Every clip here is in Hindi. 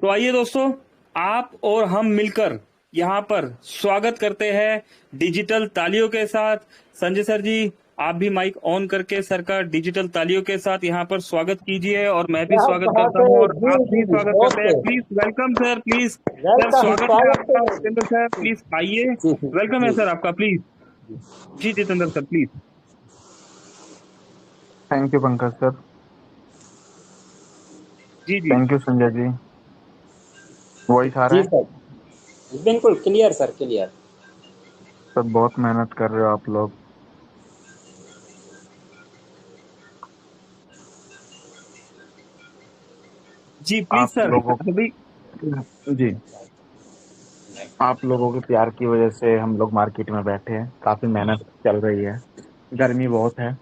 तो आइए दोस्तों, आप और हम मिलकर यहाँ पर स्वागत करते हैं डिजिटल तालियों के साथ। संजय सर जी, आप भी माइक ऑन करके सर का डिजिटल तालियों के साथ यहाँ पर स्वागत कीजिए और मैं भी क्या स्वागत बात करता है। हूँ और जी आप भी जी स्वागत करते हैं। Okay. Please welcome sir, please sir welcome, स्वागत है स्वागत आपका। है। जितेंद्र सर प्लीज आइए, जी वेलकम है जी सर आपका, प्लीज। जी Jitendra sir please. Thank you Pankaj sir. जी जी। Thank you Sanjay ji. Voice आ रहा जी है? सर, बिल्कुल क्लियर सर, क्लियर। सर बहुत मेहनत कर रहे हो आप लोग। जी प्लीज आप सर लोगों अभी। जी, आप लोगों के प्यार की वजह से हम लोग मार्केट में बैठे हैं। काफी मेहनत चल रही है, गर्मी बहुत है।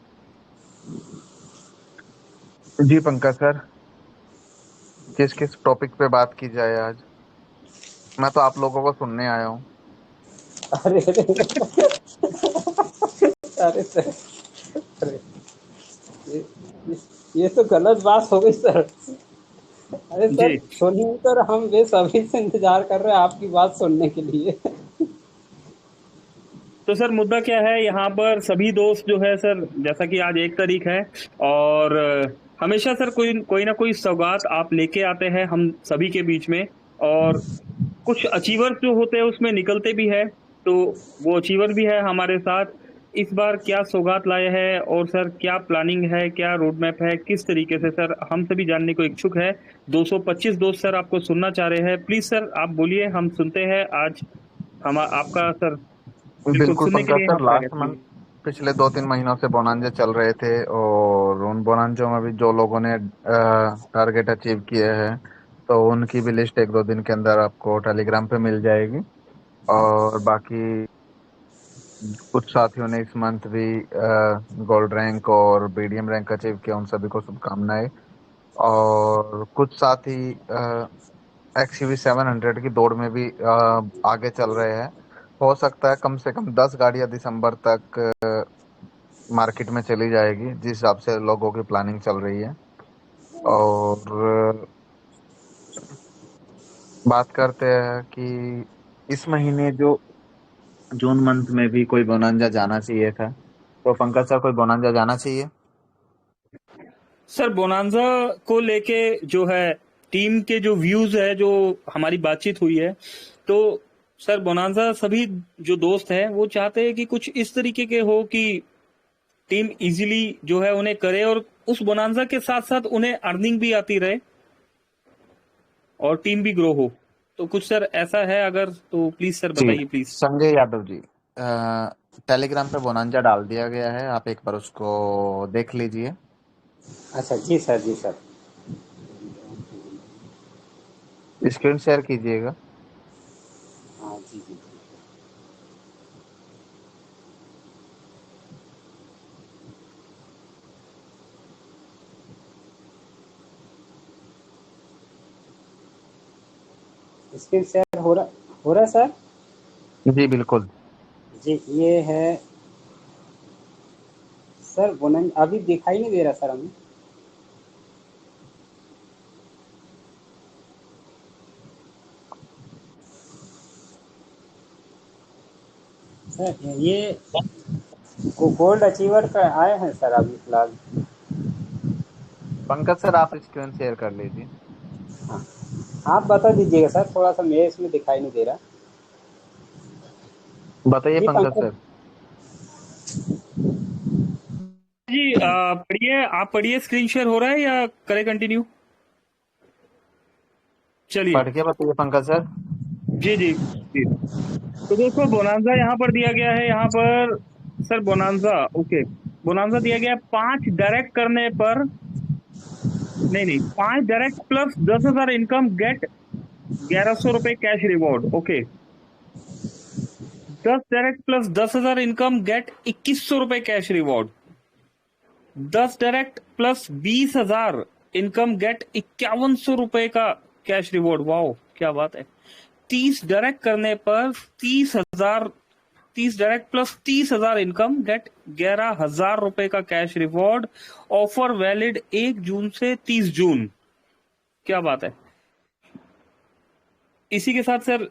जी पंकज सर, किस किस टॉपिक पे बात की जाए आज? मैं तो आप लोगों को सुनने आया हूँ। अरे अरे सर, अरे ये, ये तो गलत बात हो गई सर। अरे जी सर सुनिए सर, हम बेसब्री से इंतजार कर रहे हैं आपकी बात सुनने के लिए। तो सर मुद्दा क्या है यहाँ पर, सभी दोस्त जो है सर, जैसा कि आज 1 तारीख है और हमेशा सर कोई कोई ना कोई सौगात आप लेके आते हैं हम सभी के बीच में। और कुछ अचीवर्स जो होते हैं उसमें निकलते भी है, तो वो अचीवर भी है हमारे साथ। इस बार क्या सौगात लाए हैं और सर क्या प्लानिंग है, क्या रोड मैप है, किस तरीके से सर, हम सभी जानने को इच्छुक है। 225 दोस्त सर आपको सुनना चाह रहे हैं। प्लीज सर आप बोलिए, हम सुनते हैं आज। हम आपका सर बिल्कुल बिल्कुल सुनने के पंकज लिए सर, हम तैयार लास्ट हैं, मंथ प्लीज। पिछले 2-3 महीनों से बोनांजे चल रहे थे और उन बोनांजों में भी जो लोगों ने टारगेट अचीव किए हैं तो उनकी भी लिस्ट 1-2 दिन के अंदर आपको टेलीग्राम पे मिल जाएगी। और बाकी कुछ साथियों ने इस मंथ भी गोल्ड रैंक और बीडीएम रैंक अचीव किया, उन सभी को शुभकामनाएं। और कुछ साथी एक्सयूवी 700 की दौड़ में भी आगे चल रहे हैं। हो सकता है कम से कम 10 गाड़ियां दिसंबर तक मार्केट में चली जाएगी, जिस हिसाब से लोगों की प्लानिंग चल रही है। और बात करते हैं कि इस महीने जो जून मंथ में भी कोई बोनांजा जाना चाहिए था, तो पंकज सर कोई बोनांजा जाना चाहिए? सर बोनांजा को लेके जो है, टीम के जो व्यूज है, जो हमारी बातचीत हुई है, तो सर बोनांजा सभी जो दोस्त हैं वो चाहते हैं कि कुछ इस तरीके के हो कि टीम इजीली जो है उन्हें करे और उस बोनांजा के साथ साथ उन्हें अर्निंग भी आती रहे और टीम भी ग्रो हो। तो कुछ सर ऐसा है अगर, तो प्लीज सर जी बताइए प्लीज। संजय यादव जी, टेलीग्राम पे बोनांजा डाल दिया गया है, आप एक बार उसको देख लीजिए। अच्छा जी सर, जी सर। स्क्रीन शेयर कीजिएगा। हाँ जी जी जी, स्क्रीन शेयर हो रहा है सर। जी बिल्कुल। जी ये है सर, बोनन अभी दिखाई नहीं दे रहा सर हमें। सर ये गोल्ड अचीवर का आए हैं सर अभी फिलहाल। पंकज सर आप स्क्रीन शेयर कर लीजिए। हाँ, आप बता दीजिएगा सर, थोड़ा सा मेरे इसमें दिखाई नहीं दे रहा। बताइए जी पंकज पंकज। सर। जी पढ़िए, आप पढ़िए, स्क्रीन शेयर हो रहा है या करें कंटिन्यू? चलिए। पढ़ के बताइए पंकज सर। जी जी जी। तो दोस्तों बोनांजा यहाँ पर दिया गया है, यहाँ पर सर बोनांजा, ओके। बोनांजा दिया गया है 5 डायरेक्ट करने पर, नहीं नहीं, 5 डायरेक्ट प्लस 10,000 इनकम गेट 1,100 रुपए cash reward, okay. 10 direct plus 10,000 income get 2,100 रुपए cash reward. 10 direct plus 20,000 income get 5,100 रुपए का कैश रिवॉर्ड। वाओ क्या बात है। 30 डायरेक्ट करने पर 30,000, 30 डायरेक्ट प्लस 30,000 इनकम गेट 11,000 रुपए का कैश रिवॉर्ड। ऑफर वैलिड 1 जून से 30 जून। क्या बात है। इसी के साथ सर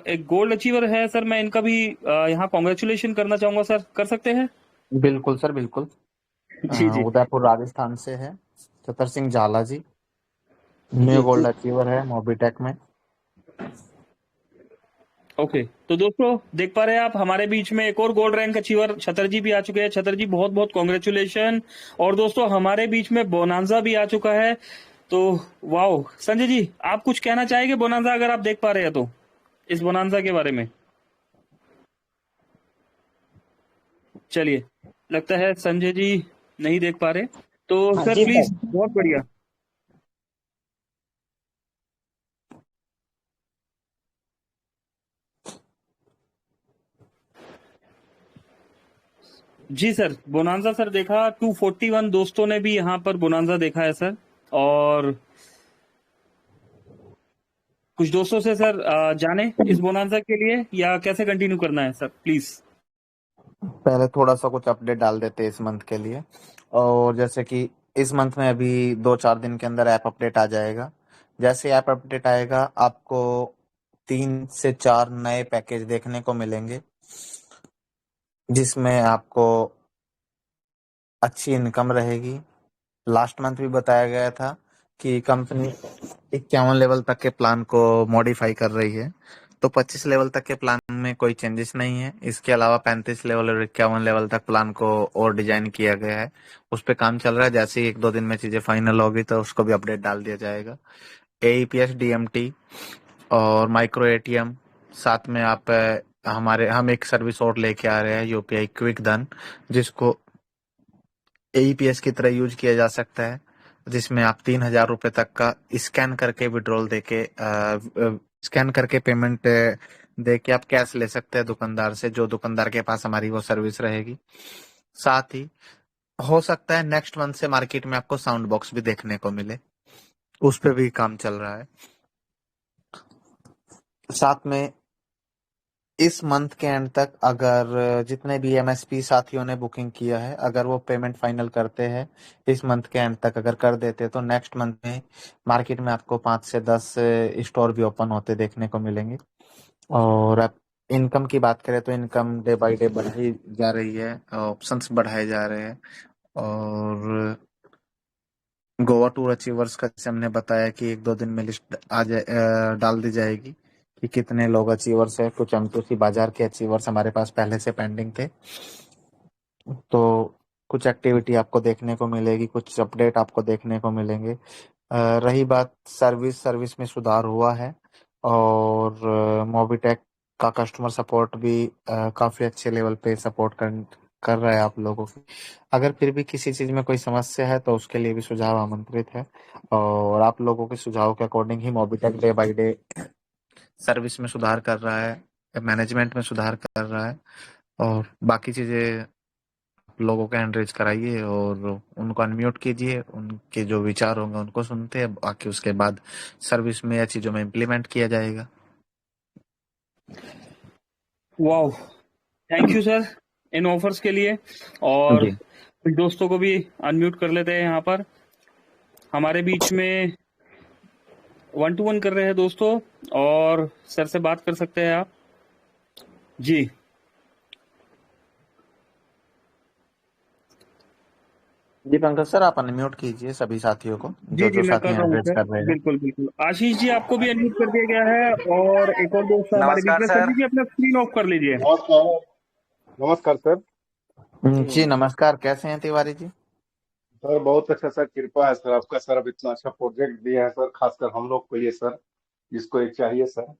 एक गोल्ड अचीवर है सर, मैं इनका भी यहाँ कॉन्ग्रेचुलेशन करना चाहूंगा सर, कर सकते हैं? बिल्कुल सर, बिल्कुल। जी जी। उदयपुर राजस्थान से है चतर सिंह झाला जी, न्यू जी। गोल्ड अचीवर है मोबिटेक में। ओके, तो दोस्तों देख पा रहे हैं आप, हमारे बीच में एक और गोल्ड रैंक अचीवर छतर जी भी आ चुके हैं। छतर जी बहुत बहुत कॉन्ग्रेचुलेशन। और दोस्तों हमारे बीच में बोनांजा भी आ चुका है। तो वाओ, संजय जी आप कुछ कहना चाहेंगे बोनांजा, अगर आप देख पा रहे हैं तो, इस बोनांजा के बारे में? चलिए, लगता है संजय जी नहीं देख पा रहे, तो हाँ सर जी प्लीज, सर। बहुत बढ़िया। जी सर, बोनांजा सर देखा, 241 दोस्तों ने भी यहाँ पर बोनांजा देखा है सर। और कुछ दोस्तों से सर जाने इस बोनांजा के लिए, या कैसे कंटिन्यू करना है सर, प्लीज? पहले थोड़ा सा कुछ अपडेट डाल देते हैं इस मंथ के लिए। और जैसे कि इस मंथ में अभी 2-4 दिन के अंदर ऐप अपडेट आ जाएगा। जैसे ऐप अपडेट आएगा आपको 3 से 4 नए पैकेज देखने को मिलेंगे, जिसमें आपको अच्छी इनकम रहेगी। लास्ट मंथ भी बताया गया था कि कंपनी 51 लेवल तक के प्लान को मॉडिफाई कर रही है। तो 25 लेवल तक के प्लान में कोई चेंजेस नहीं है। इसके अलावा 35 लेवल और 51 लेवल तक प्लान को और डिजाइन किया गया है। उस पे काम चल रहा है। जैसे ही 1-2 दिन में चीजें फाइनल होगी तो उसको भी अपडेट डाल दिया जाएगा। AEPS DMT और माइक्रो ATM, साथ में आप हम एक सर्विस और लेके आ रहे हैं, यूपीआई क्विक धन, जिसको AEPS की तरह यूज किया जा सकता है, जिसमें आप 3,000 रुपए तक का स्कैन करके विड्रॉल देके स्कैन करके पेमेंट दे के आप कैश ले सकते हैं दुकानदार से, जो दुकानदार के पास हमारी वो सर्विस रहेगी। साथ ही हो सकता है नेक्स्ट मंथ से मार्केट में आपको साउंड बॉक्स भी देखने को मिले, उस पे भी काम चल रहा है। साथ में इस मंथ के एंड तक अगर जितने भी MSP साथियों ने बुकिंग किया है, अगर वो पेमेंट फाइनल करते हैं इस मंथ के एंड तक अगर कर देते हैं, तो नेक्स्ट मंथ में मार्केट में आपको 5 से 10 स्टोर भी ओपन होते देखने को मिलेंगे। और अब इनकम की बात करें तो इनकम डे बाय डे बढ़ाई जा रही है, ऑप्शंस बढ़ाए जा रहे हैं। और गोवा टूर अचीवर्स का जैसे हमने बताया कि 1-2 दिन में लिस्ट डाल दी जाएगी कि कितने लोग अचीवर्स है। कुछ एमटूसी बाजार के अचीवर्स हमारे पास पहले से पेंडिंग थे, तो कुछ एक्टिविटी आपको देखने को मिलेगी, कुछ अपडेट आपको देखने को मिलेंगे। रही बात सर्विस में सुधार हुआ है। और मोबिटेक का कस्टमर सपोर्ट भी काफी अच्छे लेवल पे सपोर्ट कर रहा है आप लोगों की। अगर फिर भी किसी चीज में कोई समस्या है तो उसके लिए भी सुझाव आमंत्रित है। और आप लोगों के सुझाव के अकॉर्डिंग ही Mobitech day by day service में सुधार कर रहा है, मैनेजमेंट में सुधार कर रहा है। और बाकी चीजें आप लोगों के हैंड रेज कराइए और उनको अनम्यूट कीजिए, उनके जो विचार होंगे उनको सुनते हैं, बाकी उसके बाद सर्विस में या चीजों में इम्प्लीमेंट किया जाएगा। Wow, thank you sir in offers के लिए। और जी कुछ दोस्तों को भी अनम्यूट कर लेते हैं यहाँ पर, हमारे बीच में 1-to-1 कर रहे हैं दोस्तों, और सर से बात कर सकते हैं आप जी। जी पंकज सर, आप अनम्यूट कीजिए सभी साथियों को, जी जो जी, जो मैं साथी कर रहा हैंड हूँ रेज सर, कर रहे हैं। बिल्कुल बिल्कुल। आशीष जी आपको भी अनम्यूट कर दिया गया है, और एक और दोस्त है हमारे बीच नमस्कार में, सर। संजय जी अपना स्क्रीन ऑफ कर लीजिए। नमस्कार। नमस्कार सर। जी नमस्कार, कैसे हैं तिवारी जी? सर बहुत अच्छा सर, कृपा है सर आपका सर, अब इतना अच्छा प्रोजेक्ट दिया है सर, खासकर हम लोग को ये सर, जिसको एक चाहिए सर।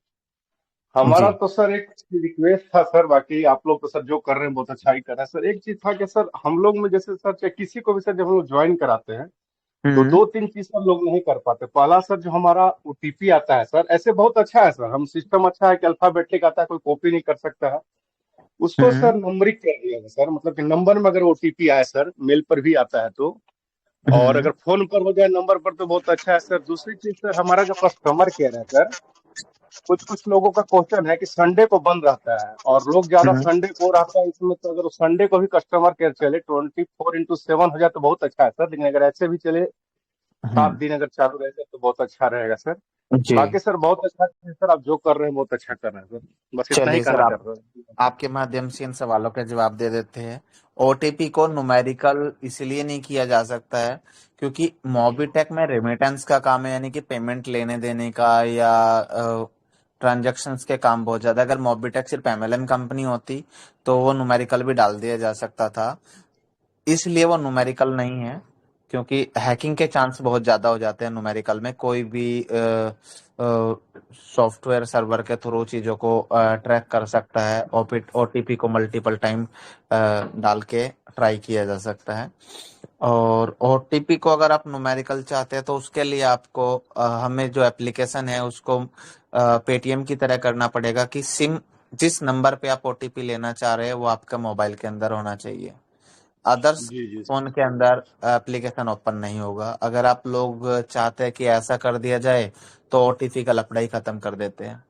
हमारा जी। तो सर एक रिक्वेस्ट था सर, बाकी आप लोग तो सर जो कर रहे हैं बहुत अच्छा ही कर रहे हैं सर। एक चीज था कि सर हम लोग में जैसे सर चाहे किसी को भी सर, जब हम लोग ज्वाइन कराते हैं तो हम्म 2-3 चीज हम लोग नहीं कर पाते। पहला सर जो हमारा OTP आता है सर, ऐसे बहुत अच्छा है सर, हम सिस्टम अच्छा है कि अल्फाबेटिक आता है, कोई कॉपी नहीं कर सकता है उसको हम्म सर। नंबरिक कर दिया है सर, मतलब कि नंबर में अगर OTP आए सर, मेल पर भी आता है तो, और हम्म अगर फोन पर हो जाए नंबर पर तो बहुत अच्छा है सर। दूसरी चीज सर, हमारा जो कस्टमर केयर है सर, कुछ कुछ लोगों का क्वेश्चन है कि संडे को बंद रहता है और लोग ज्यादा हम्म संडे को रहता है इसमें, तो अगर संडे को भी कस्टमर केयर चले 24x7 हो जाए तो बहुत अच्छा है सर। लेकिन अगर ऐसे भी चले 7 दिन अगर चालू रहेगा तो बहुत अच्छा रहेगा सर। जी। बाकी सर बहुत अच्छा है सर, आप जो कर रहे हैं बहुत अच्छा कर रहे हैं सर, बस इतना ही चलिए सर, कहना चाह आप रहा हूँ। आपके माध्यम से इन सवालों के जवाब दे देते हैं। ओटीपी को न्यूमेरिकल इसलिए नहीं किया जा सकता है क्योंकि मोबिटेक में रेमिटेंस का काम है, यानी कि पेमेंट लेने देने का या ट्रांजैक्शंस के काम बहुत ज्यादा। अगर मोबिटेक सिर्फ एमएलएम कंपनी होती तो वो न्यूमेरिकल भी डाल दिया जा सकता था, इसलिए वो न्यूमेरिकल नहीं है। क्योंकि हैकिंग के चांस बहुत ज्यादा हो जाते हैं न्यूमेरिकल में। कोई भी सॉफ्टवेयर सर्वर के थ्रू चीजों को ट्रैक कर सकता है, ओटीपी को मल्टीपल टाइम डाल के ट्राई किया जा सकता है। और ओटीपी को अगर आप न्यूमेरिकल चाहते हैं तो उसके लिए आपको हमें जो एप्लीकेशन है उसको पेटीएम की तरह करना पड़ेगा कि सिम जिस नंबर पे आप ओटीपी लेना चाह रहे हैं वो आपका मोबाइल के अंदर होना चाहिए। अदर्स जी जी। फोन के अंदर एप्लीकेशन ओपन नहीं होगा। अगर आप लोग चाहते हैं कि ऐसा कर दिया जाए तो ओटीपी का लफड़ा ही खत्म कर देते हैं।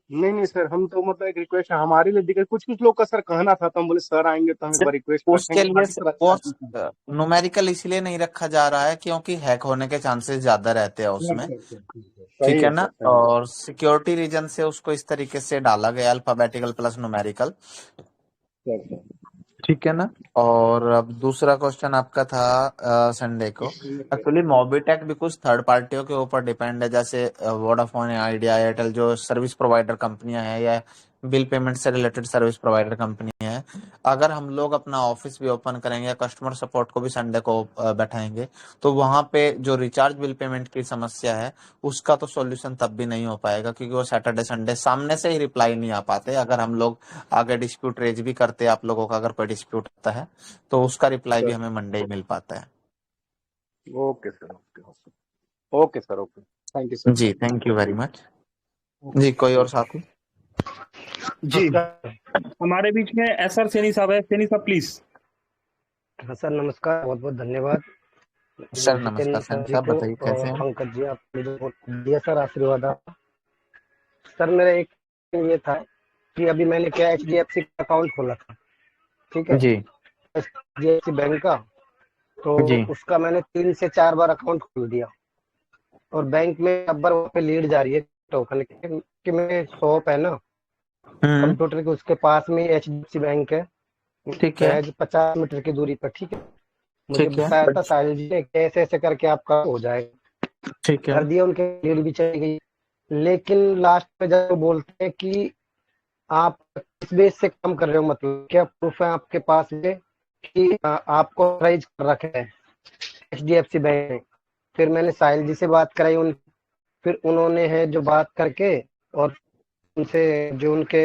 नहीं नहीं सर, हम तो मतलब एक रिक्वेस्ट है हमारे लिए दिक्कत, कुछ कुछ लोग का सर कहना था तो हम बोले सर आएंगे तो हम एक बार रिक्वेस्ट उसके रखेंगे, लिए बाकी सर वो अच्छा है। न्यूमेरिकल इसलिए नहीं रखा जा रहा है क्योंकि हैक होने के चांसेस ज्यादा रहते हैं उसमें। अच्छा अच्छा ठीक है, ठीक सही है है ना। सर, सही है। और सिक्योरिटी रीजन से उसको इस तरीके से डाला गया, alphabetical plus numerical. Sir sir ठीक है ना। और अब दूसरा क्वेश्चन आपका था संडे को। एक्चुअली मोबिटेक भी कुछ थर्ड पार्टियों के ऊपर डिपेंड है, जैसे वोडाफोन है, आइडिया, एयरटेल, जो सर्विस प्रोवाइडर कंपनियां हैं या बिल पेमेंट से रिलेटेड सर्विस प्रोवाइडर कंपनी है। अगर हम लोग अपना ऑफिस भी ओपन करेंगे या कस्टमर सपोर्ट को भी संडे को बैठाएंगे तो वहां पे जो रिचार्ज बिल पेमेंट की समस्या है उसका तो सॉल्यूशन तब भी नहीं हो पाएगा, क्योंकि वो सैटरडे संडे सामने से ही रिप्लाई नहीं आ पाते। अगर हम लोग आगे डिस्प्यूट रेज भी करते हैं, आप लोगों का अगर कोई डिस्प्यूट होता है तो उसका रिप्लाई भी सर। हमें मंडे ही मिल पाता है। Okay sir, okay okay sir, okay, thank you sir. Ji, thank you very much. जी, कोई और साथी? जी, नमस्कार। हमारे बीच में एसआर सैनी साहब है। सैनी साहब प्लीज। हाँ सर, नमस्कार, बहुत बहुत धन्यवाद सर नमस्कार जितेंद्र सैन सर जी साहब, को बताइए कैसे और हैं? पंकज जी, आपने जो वोट दिया सर, आशीर्वाद सर। मेरा एक ये था कि अभी मैंने क्या HDFC का अकाउंट खोला था, ठीक है, जी। HDFC बैंक का। तो जी। उसका मैंने 3 से 4 बार अकाउंट खोल दिया और बैंक में अब वहाँ पे लीड जा रही है टोकन कि मेरे शॉप है ना हम्म। कंप्यूटर के, उसके पास में HDFC बैंक है, ठीक है। महज 50 मीटर की दूरी पर, ठीक है। मुझे ठीक है। बताया था साहिल जी ने कि ऐसे ऐसे करके आपका हो जाएगा। ठीक है। कर दिया, उनके लीड भी चली गई। लेकिन लास्ट में जब वो बोलते हैं कि आप किस बेस से काम कर रहे हो, मतलब क्या प्रूफ है आपके पास में कि आपको ऑथराइज कर रखे है HDFC बैंक ने। फिर मैंने साहिल जी से बात कराई, फिर उन्होंने है जो बात करके और उनसे जो उनके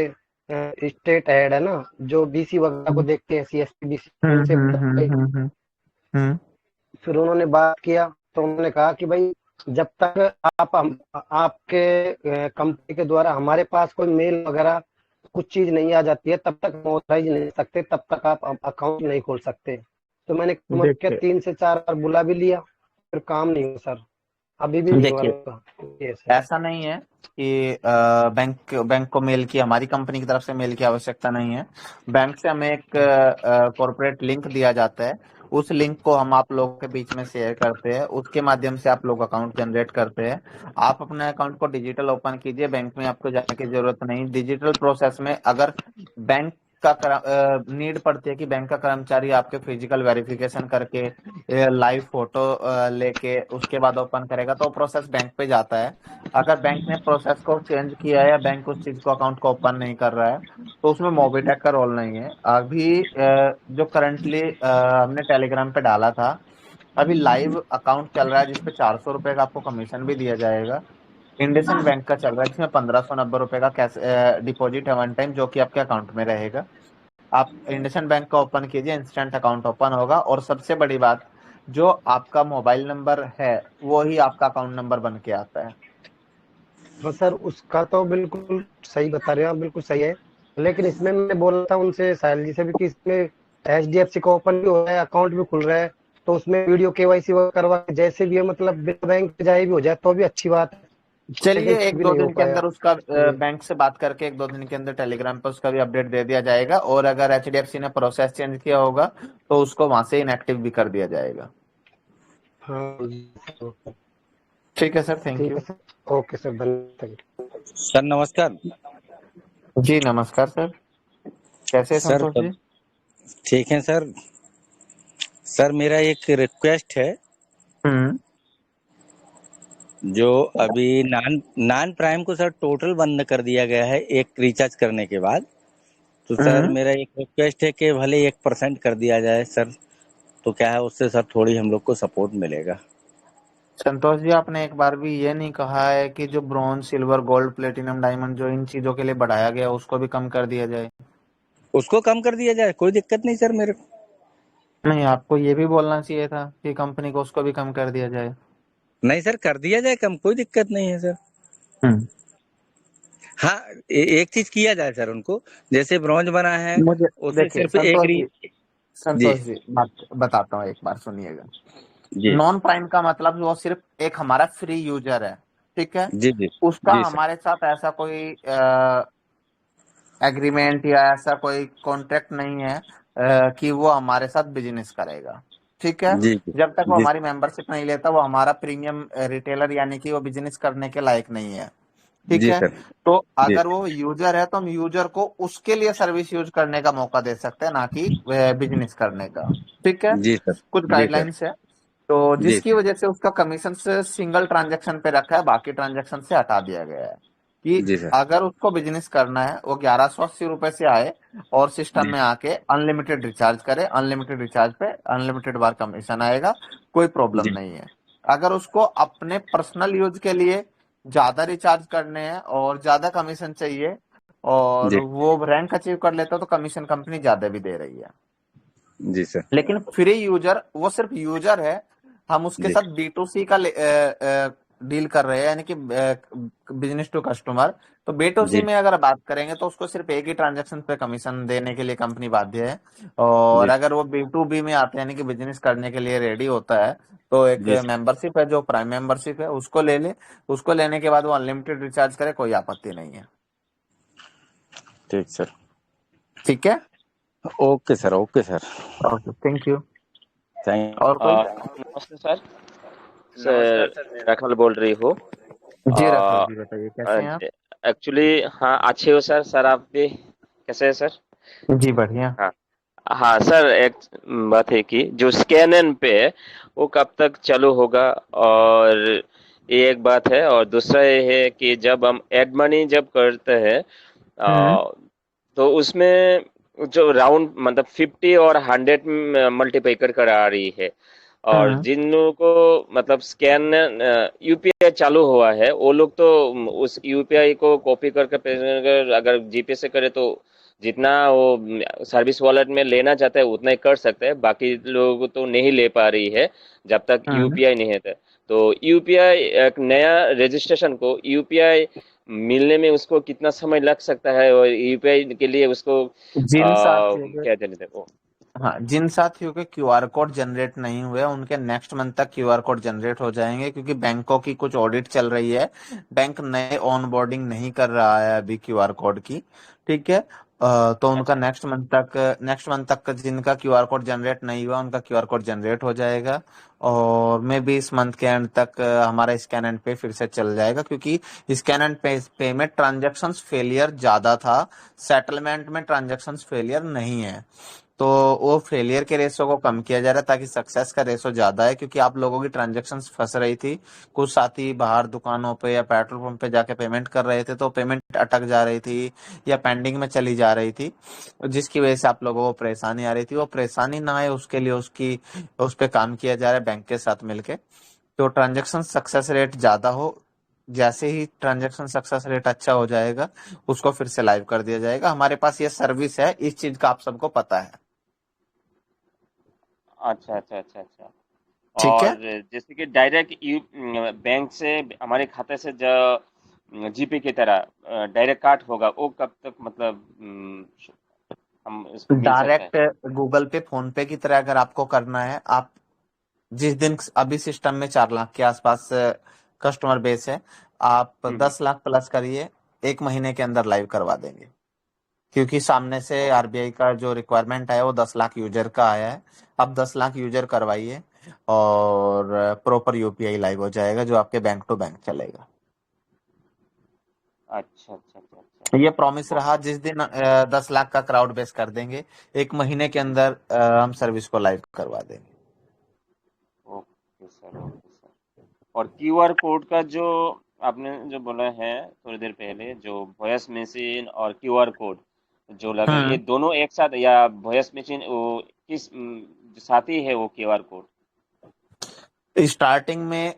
स्टेट हेड है ना, जो BC वगैरह को देखते हैं, CSP BC, हम्म। उनसे हम्म। बात हम्म। कराई। हम्म। हम्म। फिर उन्होंने बात किया तो उन्होंने कहा कि भाई जब तक आपके कंपनी के द्वारा हमारे पास कोई मेल वगैरह कुछ चीज नहीं आ जाती है तब तक हम ऑथराइज नहीं सकते, तब तक आप अकाउंट नहीं खोल सकते। तो मैंने क्या देखिए 3 से 4 बार बुला भी लिया, फिर काम नहीं हुआ सर, अभी भी नहीं हुआ देखिए उसका। ये सर। ऐसा नहीं है कि बैंक बैंक को मेल की, हमारी कंपनी की तरफ से मेल की आवश्यकता नहीं है। बैंक से हमें एक कॉर्पोरेट लिंक दिया जाता है, उस लिंक को हम आप लोगों के बीच में शेयर करते हैं, उसके माध्यम से आप लोग अकाउंट जनरेट करते हैं। आप अपने अकाउंट को डिजिटल ओपन कीजिए, बैंक में आपको जाने की जरूरत नहीं। डिजिटल प्रोसेस में अगर बैंक का नीड पड़ती है कि बैंक का कर्मचारी आपके फिजिकल वेरिफिकेशन करके लाइव फोटो लेके उसके बाद ओपन करेगा तो प्रोसेस बैंक पे जाता है। अगर बैंक ने प्रोसेस को चेंज किया है या बैंक उस चीज को अकाउंट को ओपन नहीं कर रहा है तो उसमें मोबिटेक का रोल नहीं है। अभी जो करंटली हमने टेलीग्राम पे डाला था, अभी लाइव अकाउंट चल रहा है जिसपे 400 रुपए का आपको कमीशन भी दिया जाएगा। इंडसइंड बैंक का चल रहा है जिसमें 1590 रुपए का कैश डिपॉजिट है वन टाइम, जो कि आपके अकाउंट में रहेगा। आप इंडसइंड बैंक का ओपन कीजिए, इंस्टेंट अकाउंट ओपन होगा। और सबसे बड़ी बात, जो आपका मोबाइल नंबर है वो ही आपका अकाउंट नंबर बन के आता है। हाँ सर, उसका तो बिल्कुल सही बता रहे हो आप, बिल्कुल सही है। लेकिन इसमें मैं बोल रहा था उनसे, साहिल जी से भी, कि इसमें HDFC का ओपन भी हो रहा है, अकाउंट भी खुल रहा है, तो उसमें वीडियो KYC करवा के जैसे भी है, मतलब बिना बैंक पे जाए भी हो जाए तो भी अच्छी बात है। चलिए लेकिन फिर एक भी दो नहीं हो दिन के पाया। अंदर उसका जी। बैंक से बात करके एक दो दिन के अंदर टेलीग्राम पे उसका भी अपडेट दे दिया जाएगा। और अगर एचडीएफसी ने प्रोसेस चेंज किया होगा तो उसको वहां से इनएक्टिव भी कर दिया जाएगा। हाँ जी, ठीक है सर, थैंक ठीक यू। है सर, ओके सर, धन्यवाद, थैंक यू। सर नमस्कार। जी नमस्कार सर, कैसे हैं सर संतोष जी? सब ठीक है सर। सर मेरा एक रिक्वेस्ट है, हम्म। जो अभी नान नान प्राइम को सर टोटल बंद कर दिया गया है एक रिचार्ज करने के बाद। तो सर हम्म। मेरा एक रिक्वेस्ट है कि भले 1% कर दिया जाए सर, तो क्या है उससे सर थोड़ी हम लोग को सपोर्ट मिलेगा। संतोष जी, आपने एक बार भी ये नहीं कहा है कि जो bronze, silver, gold, platinum, diamond जो इन चीजों के लिए बढ़ाया गया उसको भी कम कर दिया जाए? उसको कम कर दिया जाए, कोई दिक्कत नहीं सर मेरे को। नहीं, आपको ये भी बोलना चाहिए था कि कंपनी को उसको भी कम कर दिया जाए। नहीं सर, कर दिया जाए कम, कोई दिक्कत नहीं है सर। हम्म। हाँ, एक चीज किया जाए सर उनको, जैसे ब्रॉन्ज बना है मुझे उसे देखिए सिर्फ एक री। जी। संतोष जी, बात बताता हूँ, एक बार सुनिएगा। जी नॉन प्राइम का मतलब वो सिर्फ एक हमारा फ्री यूजर है, ठीक है। जी जी उसका जी सर। हमारे साथ ऐसा कोई एग्रीमेंट या ऐसा कोई कॉन्ट्रैक्ट नहीं है कि वो हमारे साथ बिजनेस करेगा, ठीक है। जी जी जब तक वो जी हमारी मेंबरशिप नहीं लेता, वो हमारा प्रीमियम रिटेलर यानी कि वो बिजनेस करने के लायक नहीं है, ठीक जी है। सर। तो जी अगर वो यूजर है तो हम यूजर को उसके लिए सर्विस यूज करने का मौका दे सकते हैं, ना कि बिजनेस करने का, ठीक है। जी सर। कुछ जी सर। गाइडलाइंस है, तो जी जिसकी सर। वजह से उसका कमीशन से सिंगल ट्रांजैक्शन पे रखा है, बाकी ट्रांजैक्शन से हटा दिया गया है कि जी सर। अगर उसको बिजनेस करना है वो 1180 रुपए से आए और सिस्टम जी में आके अनलिमिटेड रिचार्ज करे। अनलिमिटेड रिचार्ज पे अनलिमिटेड बार कमीशन आएगा, कोई प्रॉब्लम जी नहीं है। अगर उसको अपने पर्सनल यूज के लिए ज्यादा रिचार्ज करने हैं और ज्यादा कमीशन चाहिए और जी वो रैंक अचीव कर लेता है, तो कमीशन कंपनी ज्यादा भी दे रही है। जी सर। लेकिन फ्री यूजर वो सिर्फ यूजर है, हम उसके जी साथ B2C का डील कर रहे हैं, यानी कि बिजनेस टू कस्टमर। तो B2C जी में अगर बात करेंगे तो उसको सिर्फ एक ही ट्रांजैक्शन पे कमीशन देने के लिए कंपनी बाध्य है। और जी अगर वो B2B में आते हैं, यानी कि बिजनेस करने के लिए रेडी होता है, तो एक जी सर। मेंबरशिप है जो प्राइम मेंबरशिप है, उसको ले ले। उसको लेने के बाद वो अनलिमिटेड रिचार्ज करे, कोई आपत्ति नहीं है, ठीक सर। ठीक है। Okay sir, okay sir. Okay, thank you. Thank. और कोई? नमस्ते सर। नमस्कार सर सर। राखमल बोल रही हो। जी राठौर जी, बताइए कैसे हैं आप? एक्चुअली हाँ, अच्छे हो सर। सर आप भी कैसे हैं सर? जी बढ़िया। हाँ हाँ सर, एक बात है कि जो स्कैनन पे है वो कब तक चालू होगा, और ये एक बात है। और दूसरा ये है कि जब हम एड मनी जब करते हैं हम्म। तो उसमें जो राउंड मतलब 50 और 100 मल्टीप्लाई कर आ रही है। और हम्म। जिन लोगों को मतलब स्कैन यूपीआई चालू हुआ है, वो लोग तो उस यूपीआई को कॉपी करके अगर जीपे से करे तो जितना वो सर्विस वॉलेट में लेना चाहते हैं उतना ही कर सकते हैं। बाकी लोग तो नहीं ले पा रही है जब तक हम्म। यूपीआई नहीं है। तो यूपीआई एक नया रजिस्ट्रेशन को यूपीआई मिलने में उसको कितना समय लग सकता है, और यूपीआई के लिए उसको जिन साथियों के क्या कहते हैं वो। हाँ, जिन साथियों के क्यूआर कोड जनरेट नहीं हुए उनके नेक्स्ट मंथ तक क्यूआर कोड जनरेट हो जाएंगे, क्योंकि बैंकों की कुछ ऑडिट चल रही है। बैंक नए ऑनबोर्डिंग नहीं कर रहा है अभी क्यूआर कोड की, ठीक है। तो उनका अच्छा। नेक्स्ट मंथ तक का जिनका क्यूआर कोड जनरेट नहीं हुआ उनका क्यूआर कोड जनरेट हो जाएगा। और मे भी इस मंथ के एंड तक हमारा स्कैन एंड पे फिर से चल जाएगा, क्योंकि स्कैन एंड पे में ट्रांजेक्शन्स फेलियर ज्यादा था, सेटलमेंट में ट्रांजेक्शन्स फेलियर नहीं है। तो वो फेलियर के रेशो को कम किया जा रहा है ताकि सक्सेस का रेशो ज्यादा है, क्योंकि आप लोगों की ट्रांजेक्शन्स फंस रही थी। कुछ साथी बाहर दुकानों पे या पेट्रोल पंप पे जाके पेमेंट कर रहे थे, तो पेमेंट अटक जा रही थी या पेंडिंग में चली जा रही थी, जिसकी वजह से आप लोगों को परेशानी आ रही थी। वो परेशानी ना आए उसके लिए उस पे काम किया जा रहा है बैंक के साथ मिलके। तो ट्रांजेक्शन सक्सेस रेट ज्यादा हो, जैसे ही ट्रांजेक्शन सक्सेस रेट अच्छा हो जाएगा उसको फिर से लाइव कर दिया जाएगा। हमारे पास ये सर्विस है, इस चीज का आप सबको पता है, अच्छा अच्छा अच्छा अच्छा। ठीक और है। जैसे कि डायरेक्ट यू बैंक से हमारे खाते से जो जीपे की तरह डायरेक्ट काट होगा, वो कब तक मतलब हम इसको मिल सकता है? डायरेक्ट गूगल पे, फोन पे की तरह अगर आपको करना है, आप जिस दिन अभी सिस्टम में 4 लाख के आसपास कस्टमर बेस है, आप हम्म। 10 लाख प्लस करिए, 1 महीने के अंदर लाइव करवा देंगे। क्योंकि सामने से ओ, आरबीआई का जो रिक्वायरमेंट है वो 10 लाख यूजर का आया है। अब 10 लाख यूजर करवाइए, और प्रॉपर यूपीआई लाइव हो जाएगा जो आपके बैंक टू बैंक चलेगा। अच्छा अच्छा अच्छा अच्छा। ये प्रॉमिस रहा, ओके जिस दिन 10 लाख का क्राउड बेस कर देंगे 1 महीने के अंदर हम सर्विस को लाइव करवा देंगे। Okay sir, okay sir. और क्यूआर कोड का जो आपने जो बोला है थोड़ी देर पहले, जो वॉइस मशीन और क्यूआर कोड जो लगा, ये हम्म दोनों एक साथ, या वॉइस मशीन वो किस जो साथ ही है वो क्यूआर कोड? स्टार्टिंग में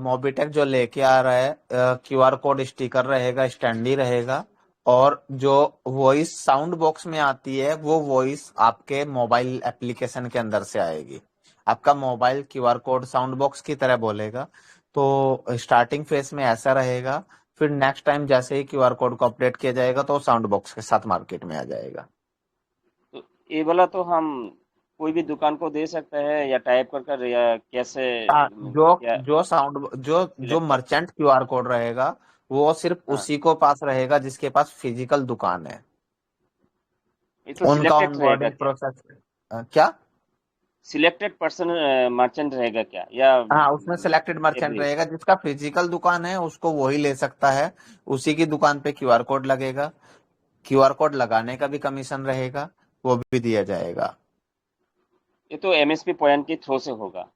मोबिटेक जो लेके आ रहा है क्यूआर कोड स्टिकर रहेगा, स्टैंडी रहेगा, और जो वॉइस साउंड बॉक्स में आती है वो वॉइस आपके मोबाइल एप्लीकेशन के अंदर से आएगी। आपका mobile QR code sound box की तरह बोलेगा। तो स्टार्टिंग फेज में ऐसा रहेगा, फिर नेक्स्ट टाइम जैसे ही क्यूआर कोड को अपडेट किया जाएगा तो साउंड बॉक्स के साथ मार्केट में आ जाएगा। तो ये वाला तो हम कोई भी दुकान को दे सकते हैं, या टाइप कर कर, या कैसे जो क्या जो साउंड जो सिलेक्ट कर? मर्चेंट क्यूआर कोड रहेगा वो सिर्फ हाँ, उसी को पास रहेगा जिसके पास फिजिकल दुकान है। ये तो उनका सिलेक्टेड रहेगा ऑनबोर्डिंग क्या? प्रोसेस क्या? सिलेक्टेड पर्सन मर्चेंट रहेगा क्या, या हाँ, उसमें सिलेक्टेड मर्चेंट एवरी? रहेगा, जिसका फिजिकल दुकान है उसको वही ले सकता है। उसी की दुकान पे क्यूआर कोड लगेगा, क्यूआर कोड लगाने का भी कमीशन रहेगा, वो भी दिया जाएगा। ये तो एमएसपी पॉइंट के थ्रू से होगा।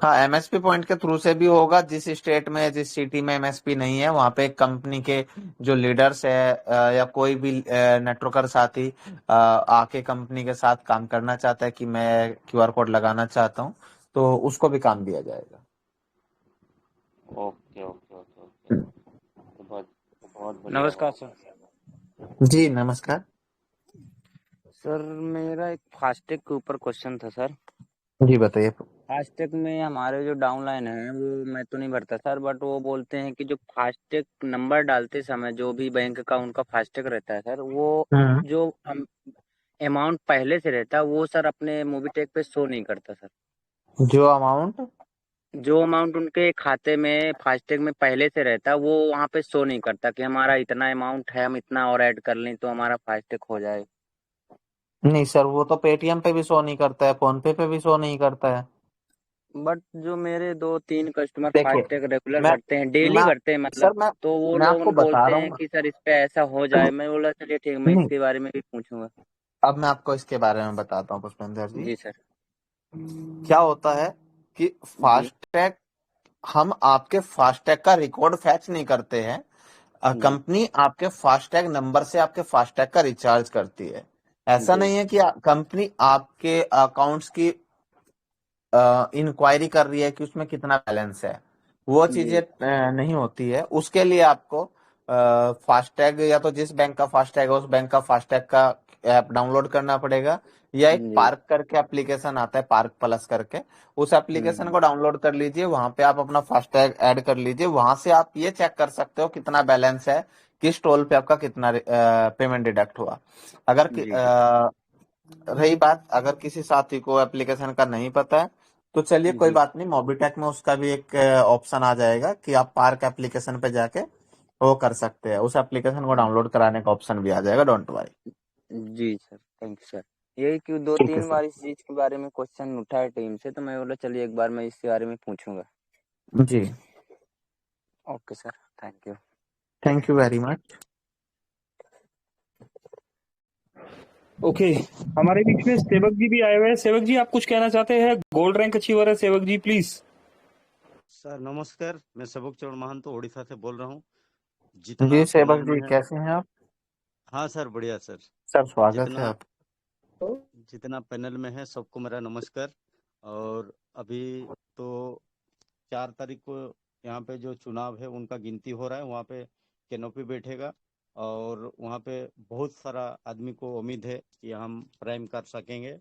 हाँ, एमएसपी पॉइंट के थ्रू से भी होगा। जिस स्टेट में जिस सिटी में एमएसपी नहीं है वहां पे कंपनी के जो लीडर्स है या कोई भी नेटवर्कर साथी आके कंपनी के साथ काम करना चाहता है कि मैं क्यूआर कोड लगाना चाहता हूँ, तो उसको भी काम दिया जाएगा। Okay okay okay okay. तो बहुत बढ़िया नमस्कार हुआ। सर। जी नमस्कार। सर मेरा एक फास्टैग के ऊपर क्वेश्चन था सर। जी बताइए। फास्टैग में हमारे जो डाउनलाइन है वो मैं तो नहीं भरता सर, बट वो बोलते हैं कि जो फास्टैग नंबर डालते समय जो भी बैंक का उनका फास्टैग रहता है सर, वो हम्म जो अमाउंट पहले से रहता है वो सर अपने मोबीटेक पे शो नहीं करता सर। जो अमाउंट जो अमाउंट उनके खाते में फास्टैग में पहले से रहता है वो वहाँ पे शो नहीं करता कि हमारा इतना अमाउंट है, हम इतना और ऐड कर लें तो हमारा फास्टैग हो जाए। नहीं सर, वो तो पेटीएम पे भी शो नहीं करता है, फोन पे भी शो नहीं करता है। बट जो मेरे 2-3 कस्टमर देखिए, फास्टैग रेगुलर मैं भरते हैं, डेली मैं भरते हैं मतलब, सर मैं तो वो मैं लोग आपको बता बोलते रहा हैं हूँ। कि सर इस पे ऐसा हो जाए। मैं बोला चलिए ठीक, मैं नहीं, इसके बारे में भी पूछूंगा। अब मैं आपको इसके बारे में बताता हूँ पुष्पेंद्र जी। जी सर। क्या होता है कि जी फास्टैग, हम आपके फास्टैग का रिकॉर्ड फैच नहीं करते हैं। जी कंपनी आपके फास्टैग नंबर से आपके फास्टैग का रिचार्ज करती है। ऐसा जी नहीं है कि कंपनी आपके अकाउंट्स की इंक्वायरी कर रही है कि उसमें कितना बैलेंस है। वो चीजें जी नहीं होती है। उसके लिए आपको फास्टैग, या तो जिस बैंक का फास्टैग है उस बैंक का फास्टैग का ऐप डाउनलोड करना पड़ेगा, या एक जी। पार्क करके एप्लीकेशन आता है, पार्क प्लस करके, उस एप्लीकेशन हम्म। को डाउनलोड कर लीजिए। वहां पे आप अपना फास्टैग ऐड कर लीजिए। वहां से आप ये चेक कर सकते हो कितना बैलेंस है, किस टोल पे आपका कितना पेमेंट डिडक्ट हुआ। अगर जी जी रही बात, अगर किसी साथी को एप्लीकेशन का नहीं पता है तो चलिए कोई जी बात नहीं, मोबिटेक में उसका भी एक ऑप्शन आ जाएगा कि आप पार्क एप्लीकेशन पे जाके वो कर सकते हैं। उस एप्लीकेशन को डाउनलोड कराने का ऑप्शन भी आ जाएगा, डोंट वरी। जी सर, थैंक यू सर। यही कि दो ठीक है तीन सर। बार इस चीज के बारे में क्वेश्चन उठा है टीम से, तो मैं बोला चलिए एक बार मैं इसके बारे में पूछूंगा। जी, okay sir, thank you. Thank you very much. Okay, हमारे बीच में सेवक जी भी आए हुए हैं। सेवक जी, आप कुछ कहना चाहते हैं? गोल्ड रैंक अचीवर है सेवक जी, प्लीज। सर नमस्कार, मैं सबक चरण महंतो उड़ीसा से बोल रहा हूँ। जितना जी पैनल सेवक में जी, है, कैसे हैं आप? हाँ सर बढ़िया सर। सर स्वागत है जितना आप। जितना पैनल में है सबको मेरा नमस्कार। और अभी तो 4 तारीख को यहाँ पे जो चुनाव है उनका गिनती हो रहा है, वहाँ पे कैनोपी बैठेगा और वहाँ पे बहुत सारा आदमी को उम्मीद है कि हम प्राइम कर सकेंगे।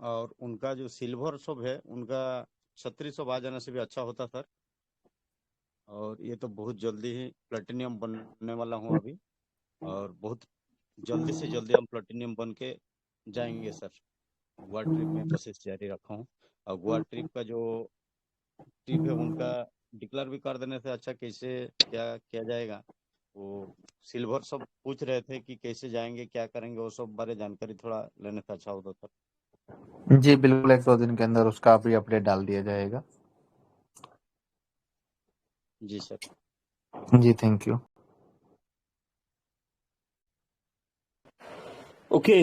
और उनका जो सिल्वर सब है उनका 3600 आ जाने से भी अच्छा होता सर। और ये तो बहुत जल्दी ही प्लेटिनियम बनने वाला हूँ अभी, और बहुत जल्दी से जल्दी हम प्लेटिनियम बन के जाएंगे सर। गोवा ट्रिप में कोशिश जारी रखा हूँ। और गोवा ट्रिप का जो ट्रिप है उनका डिक्लेयर भी कर देने से अच्छा कैसे क्या किया जाएगा, वो सिल्वर सब पूछ रहे थे कि कैसे जाएंगे क्या करेंगे, वो सब बारे जानकारी थोड़ा लेने से अच्छा होता सर। जी बिल्कुल, 1-2 दिन के अंदर उसका भी अपडेट डाल दिया जाएगा। जी sir. Ji thank you. Okay,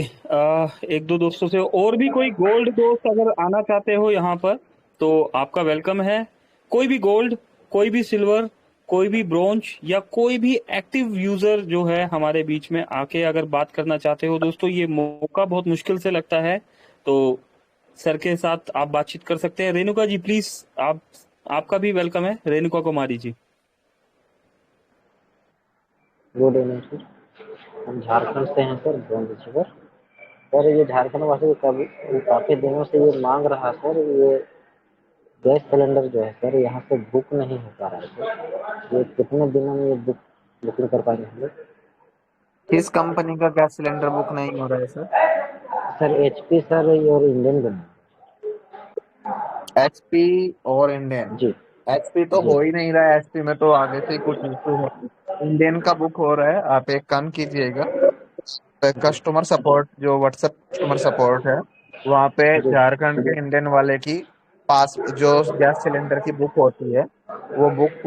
एक दो दोस्तों से और भी कोई गोल्ड दोस्त अगर आना चाहते हो यहाँ पर तो आपका वेलकम है। कोई भी गोल्ड, कोई भी सिल्वर, कोई भी ब्रोंज या कोई भी एक्टिव यूजर जो है हमारे बीच में आके अगर बात करना चाहते हो दोस्तों, ये मौका बहुत मुश्किल से लगता है, तो सर के साथ आप बातचीत कर सकते हैं। रेणुका जी प्लीज, आप आपका भी वेलकम है, Renuka Kumari ji. Good evening sir. हम झारखंड से हैं सर, ब्रह्मशिवर। सर ये झारखंड वासी काफी दिनों से ये मांग रहा सर, ये गैस सिलेंडर जो है सर यहाँ से बुक नहीं हो पा रहा है सर। ये कितने दिनों में ये बुकिंग कर पाएंगे हम लोग? किस कंपनी का गैस सिलेंडर बुक नहीं हो रहा है सर? सर HP सर और इंडियन बना। HP और इंडियन। जी HP तो जी। हो ही नहीं रहा है, HP में तो आगे से ही कुछ इशू है। इंडियन का बुक हो रहा है। आप एक काम कीजिएगा, कस्टमर सपोर्ट जो व्हाट्सएप कस्टमर सपोर्ट है वहाँ पे जी झारखंड के इंडियन वाले की पास जो गैस सिलेंडर की बुक होती है वो बुक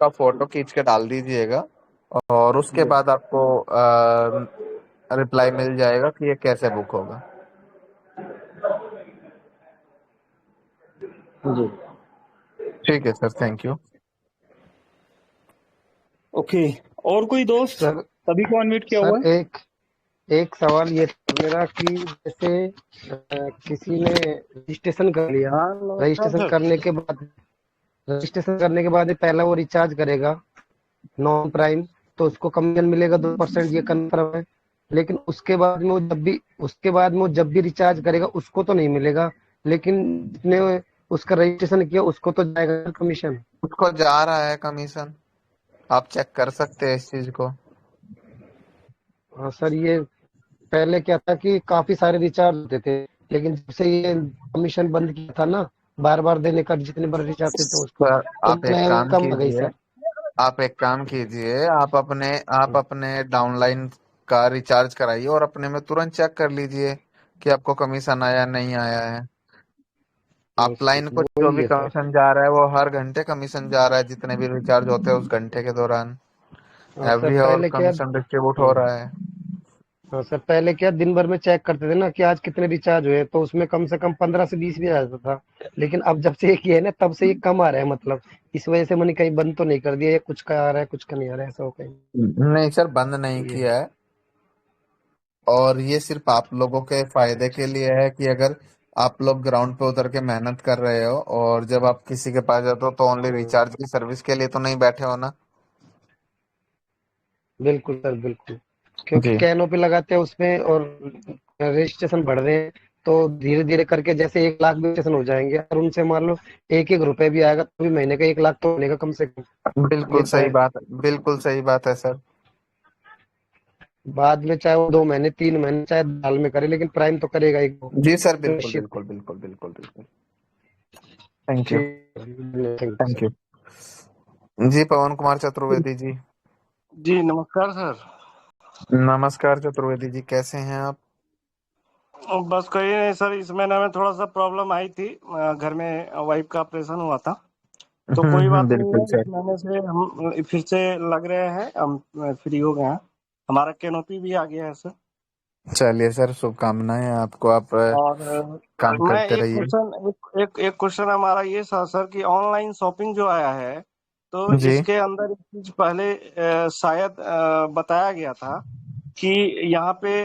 का फोटो खींच के डाल दीजिएगा, और उसके जी बाद आपको रिप्लाई मिल जाएगा कि ये कैसे बुक होगा। जी। ठीक है सर, थैंक यू। ओके, और कोई दोस्त? सर सभी को अनम्यूट किया हुआ सर है? एक एक सवाल ये था मेरा कि जैसे किसी ने रजिस्ट्रेशन कर लिया, हाँ नमस्कार रजिस्ट्रेशन सर। करने के बाद रजिस्ट्रेशन करने के बाद पहला वो रिचार्ज करेगा नॉन प्राइम, तो उसको कमीशन मिलेगा 2%, ये कन्फर्म है। लेकिन उसके बाद में वो जब भी रिचार्ज करेगा उसको तो नहीं मिलेगा, लेकिन जिसने उसका रजिस्ट्रेशन किया उसको तो जाएगा कमीशन। उसको जा रहा है कमीशन, आप चेक कर सकते हैं इस चीज को। हाँ सर, ये पहले क्या था कि काफी सारे रिचार्ज होते थे, लेकिन जब से ये कमीशन बंद किया था ना, बार बार देने का, जितने बार रिचार्ज देते उसको, सर तो आप एक मैं काम कम आ गई कीजिए, सर। आप अपने डाउनलाइन का रिचार्ज कराइए और अपने में तुरंत चेक कर लीजिए कि आपको कमीशन आया नहीं आया है। अपलाइन को जो वही भी है सर। कमीशन जा रहा है वो हर घंटे कमीशन जा रहा है, जितने भी रिचार्ज होते हैं उस घंटे के दौरान हाँ सर एवरी आवर पहले क्या कमीशन डिस्ट्रीब्यूट हो रहा है। हाँ सर, पहले क्या दिन भर में चेक करते थे ना कि आज कितने रिचार्ज हुए, तो उसमें कम से कम 15 से 20 भी आ जाता था। लेकिन अब जब से ये किया है ना, तब से ये कम आ रहा है, मतलब इस वजह से मैंने कहीं बंद तो नहीं कर दिया, या कुछ का आ रहा है कुछ का नहीं आ रहा है, ऐसा हो कहीं। नहीं सर, बंद नहीं ये किया है, और ये सिर्फ आप लोगों के फायदे के लिए है कि अगर आप लोग ग्राउंड पे उतर के मेहनत कर रहे हो और जब आप किसी के पास जाते हो तो ओनली रिचार्ज की सर्विस के लिए तो नहीं बैठे हो ना। बिल्कुल सर बिल्कुल, क्योंकि जी कैनों पे लगाते हैं उसमें और रजिस्ट्रेशन बढ़ रहे हैं, तो धीरे धीरे करके जैसे 1 लाख भी रजिस्ट्रेशन हो जाएंगे, और उनसे मान लो 1-1 रुपए भी आएगा तो भी महीने का 1 लाख तो बनेगा कम से कम। बिल्कुल ये तो सही है। बात है, बिल्कुल सही बात है सर। बाद में चाहे वो 2 महीने 3 महीने चाहे दाल में करे, लेकिन प्राइम तो करेगा ही वो, जी सर, बिल्कुल निश्चित है। बिल्कुल बिल्कुल बिल्कुल बिल्कुल। Thank you. ठीक है, thank you thank sir. You. जी पवन कुमार चतुर्वेदी जी। जी नमस्कार सर। नमस्कार चतुर्वेदी जी, कैसे हैं आप? बस कोई नहीं सर, इस महीने में थोड़ा सा प्रॉब्लम आई थी, घर में वाइफ का ऑपरेशन हुआ था, तो कोई बात नहीं बिल्कुल है। इस सर। महीने से हम फिर से लग रहे हैं, हम फ्री हो गए हैं, हमारा कैनोपी भी आ गया है सर। चलिए सर, शुभकामनाएं आपको, आप और काम मैं करते एक रहिए। क्वेश्चन एक क्वेश्चन हमारा ये था सर कि ऑनलाइन शॉपिंग जो आया है, तो जी इसके अंदर एक चीज पहले शायद बताया गया था कि यहाँ पे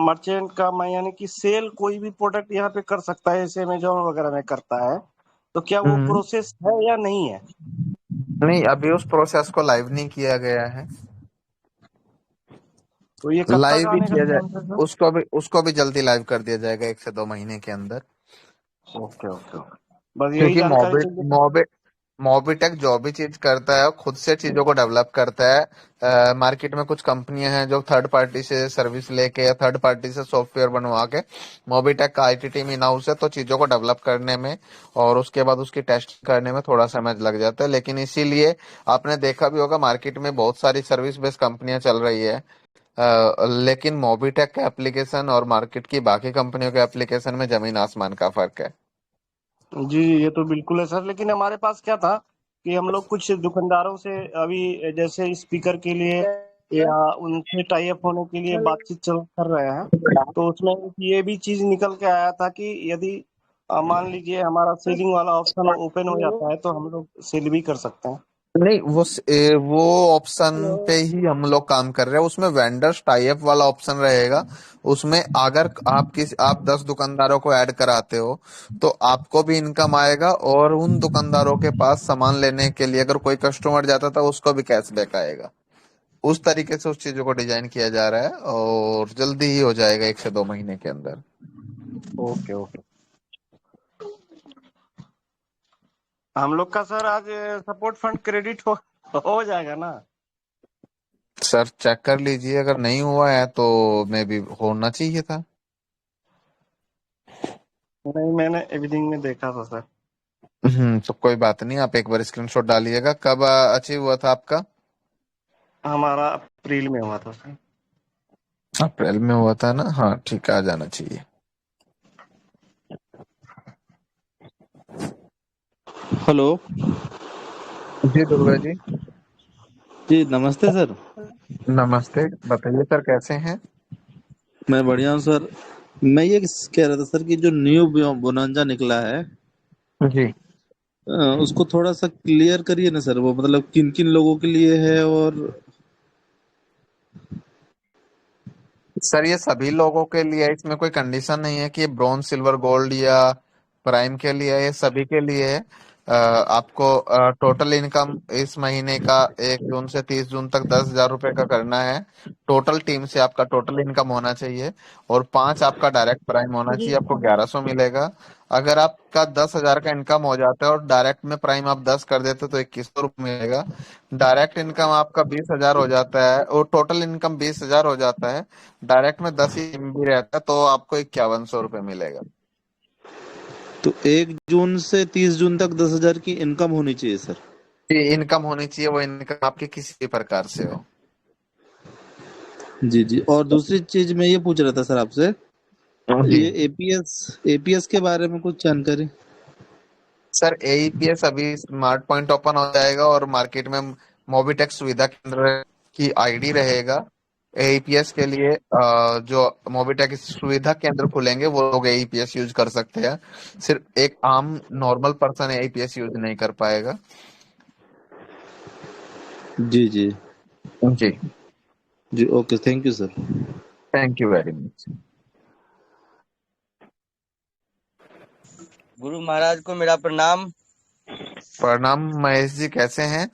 मर्चेंट का, मैं यानी कि सेल कोई भी प्रोडक्ट यहाँ पे कर सकता है, जैसे अमेजोन वगैरह में करता है, तो क्या वो हम्म प्रोसेस है या नहीं है? नहीं, अभी उस प्रोसेस को लाइव नहीं किया गया है। तो ये कब तक लाइव भी आने का किया जाए, चांसेस है? उसको भी जल्दी लाइव कर दिया जाएगा 1 से 2 महीने के अंदर। ओके ओके ओके, बस यही क्योंकि जानकारी चाहिए था। मोबिटेक जो भी चीज करता है वो खुद से चीजों को डेवलप करता है। मार्केट में कुछ कंपनियां हैं जो थर्ड पार्टी से सर्विस लेके या थर्ड पार्टी से सॉफ्टवेयर बनवा के, मोबिटेक का आईटी टीम इन हाउस है तो चीजों को डेवलप करने में और उसके बाद उसकी टेस्ट करने में थोड़ा समय लग जाता है। लेकिन इसीलिए आपने देखा भी होगा मार्केट में बहुत सारी सर्विस बेस्ड कंपनियां चल रही है, लेकिन मोबिटेक का एप्लीकेशन और मार्केट की बाकी कंपनियों के एप्लीकेशन में जमीन आसमान का फर्क है। जी ये तो बिल्कुल है सर, लेकिन हमारे पास क्या था कि हम लोग कुछ दुकानदारों से अभी जैसे स्पीकर के लिए या उनसे टाई अप होने के लिए बातचीत चल कर रहे हैं। तो उसमें ये भी चीज निकल के आया था कि यदि मान लीजिए हमारा सेलिंग वाला ऑप्शन ओपन हो जाता है तो हम लोग सेल भी कर सकते हैं। नहीं, वो ऑप्शन पे ही हम लोग काम कर रहे हैं। उसमें वेंडर्स टाई अप वाला ऑप्शन रहेगा। उसमें अगर आप 10 दुकानदारों को ऐड कराते हो तो आपको भी इनकम आएगा, और उन दुकानदारों के पास सामान लेने के लिए अगर कोई कस्टमर जाता था उसको भी कैशबैक आएगा। उस तरीके से उस चीजों को डिजाइन किया जा रहा है, और जल्दी ही हो जाएगा 1 से 2 महीने के अंदर। Okay okay. हम लोग का सर आज सपोर्ट फंड क्रेडिट हो जाएगा ना? सर चेक कर लीजिए, अगर नहीं हुआ है तो मे भी होना चाहिए था। नहीं, मैंने एवरीथिंग में देखा था सर। तो कोई बात नहीं, आप एक बार स्क्रीनशॉट डालिएगा। कब अचीव हुआ था आपका? हमारा अप्रैल में हुआ था सर। अप्रैल में हुआ था ना? हाँ ठीक है, आ जाना चाहिए। हेलो जी दुर्गा जी। जी, नमस्ते सर। नमस्ते, बताइए सर कैसे हैं? मैं बढ़िया हूँ सर। मैं ये कह रहा था सर कि जो न्यू बोनांजा निकला है, जी उसको थोड़ा सा क्लियर करिए ना सर। वो मतलब किन किन लोगों के लिए है? और सर, ये सभी लोगों के लिए है, इसमें कोई कंडीशन नहीं है कि ये ब्रॉन्ज सिल्वर गोल्ड या प्राइम के लिए है। ये सभी के लिए है। आपको टोटल इनकम इस महीने का 1 जून से 30 जून तक 10,000 रुपए का करना है। टोटल टीम से आपका टोटल इनकम होना चाहिए, और 5 आपका डायरेक्ट प्राइम होना चाहिए, आपको 1100 मिलेगा। अगर आपका 10,000 का इनकम हो जाता है और डायरेक्ट में प्राइम आप 10 कर देते हो तो 2100 रुपये मिलेगा। डायरेक्ट इनकम आपका 20,000 हो जाता है, और टोटल इनकम 20,000 हो जाता है। डायरेक्ट में 10 ही एमबी रहता है तो आपको 5100 रुपये मिलेगा। तो 1 जून से 30 जून तक 10,000 की इनकम होनी चाहिए सर। ये इनकम होनी चाहिए, वो इनकम आपकी किसी भी प्रकार से हो। जी जी। और दूसरी चीज मैं ये पूछ रहा था सर आपसे, जी ये एपीएस के बारे में कुछ जानकारी। सर, एईपीएस अभी स्मार्ट पॉइंट ओपन हो जाएगा, और मार्केट में मोबिटेक सुविधा केंद्र की आईडी रहेगा। एईपीएस के लिए जो मोबिटेक सुविधा केंद्र खुलेंगे वो लोग एईपीएस यूज कर सकते हैं। सिर्फ एक आम नॉर्मल पर्सन एईपीएस यूज नहीं कर पाएगा। जी जी जी, जी। Okay, thank you sir. Thank you very much. गुरु महाराज को मेरा प्रणाम। प्रणाम महेश जी, कैसे हैं?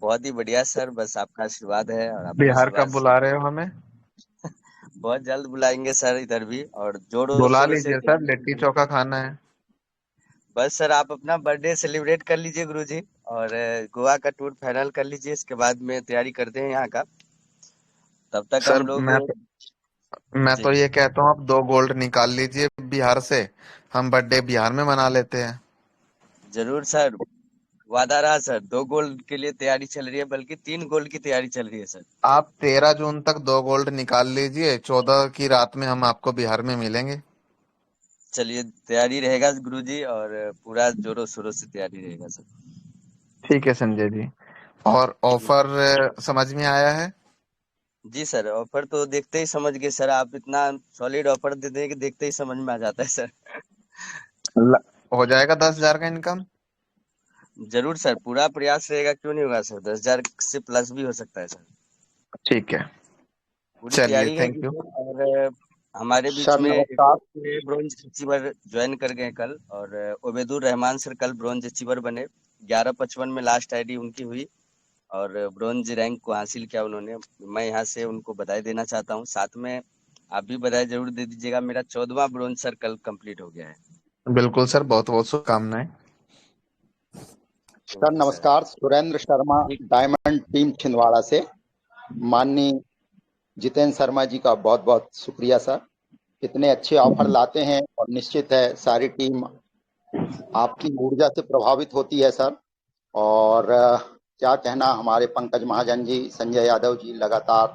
बहुत ही बढ़िया सर, बस आपका आशीर्वाद है और आपका बिहार आशीर्वाद कब से बुला रहे हो हमें? बहुत जल्द बुलाएंगे सर इधर भी, और जोरों बुला शोरों से लीजिए सर, तैयारी लिट्टी कीजिए। चोखा खाना है। बस सर आप अपना बर्थडे सेलिब्रेट कर लीजिए गुरु जी, और गोवा का टूर फाइनल कर लीजिए, इसके बाद में तैयारी करते हैं यहाँ का। तब तक सर हम लोग। मैं जी तो ये कहता हूँ आप 2 गोल्ड निकाल लीजिए बिहार से, हम बर्थडे बिहार में मना लेते हैं। जरूर सर, वादा रहा सर। 2 गोल्ड के लिए तैयारी चल रही है, बल्कि 3 गोल्ड की तैयारी चल रही है सर। आप 13 जून तक 2 गोल्ड निकाल लीजिए, 14 की रात में हम आपको बिहार में मिलेंगे। चलिए, तैयारी रहेगा गुरु जी, और पूरा जोरों शोरों से तैयारी रहेगा सर। ठीक है संजय जी। और ऑफर समझ में आया है? जी सर, ऑफर तो देखते ही समझ गए सर। आप इतना सॉलिड ऑफर दे दें कि देखते ही समझ में आ जाता है सर। ल- हो जाएगा 10,000 का इनकम। जरूर सर, पूरा प्रयास रहेगा, क्यों नहीं होगा सर। 10,000 से प्लस भी हो सकता है सर। ठीक है, पूरी चलिए तैयारी थैंक रहेगी यू। सर। और हमारे बीच सर में एक नमस्कार। और ब्रॉन्ज अचीवर ज्वाइन कर गए कल, और ओबेदुर रहमान सर कल ब्रॉन्ज अचीवर बने। 11:55 में लास्ट आईडी उनकी हुई, और ब्रॉन्ज रैंक को हासिल किया उन्होंने। मैं यहाँ से उनको बधाई देना चाहता हूँ। साथ में आप भी बधाई जरूर दे दीजिएगा। मेरा 14वां ब्रॉन्ज सर कल कंप्लीट हो गया है। बिल्कुल सर, बहुत बहुत शुभकामनाएं। Sir okay sir. नमस्कार, सुरेंद्र शर्मा, ठीक। डायमंड टीम छिंदवाड़ा से। माननीय जितेंद्र शर्मा जी का बहुत बहुत शुक्रिया सर। इतने अच्छे ऑफर लाते हैं, और निश्चित है सारी टीम आपकी ऊर्जा से प्रभावित होती है सर। और क्या कहना, हमारे पंकज महाजन जी, संजय यादव जी लगातार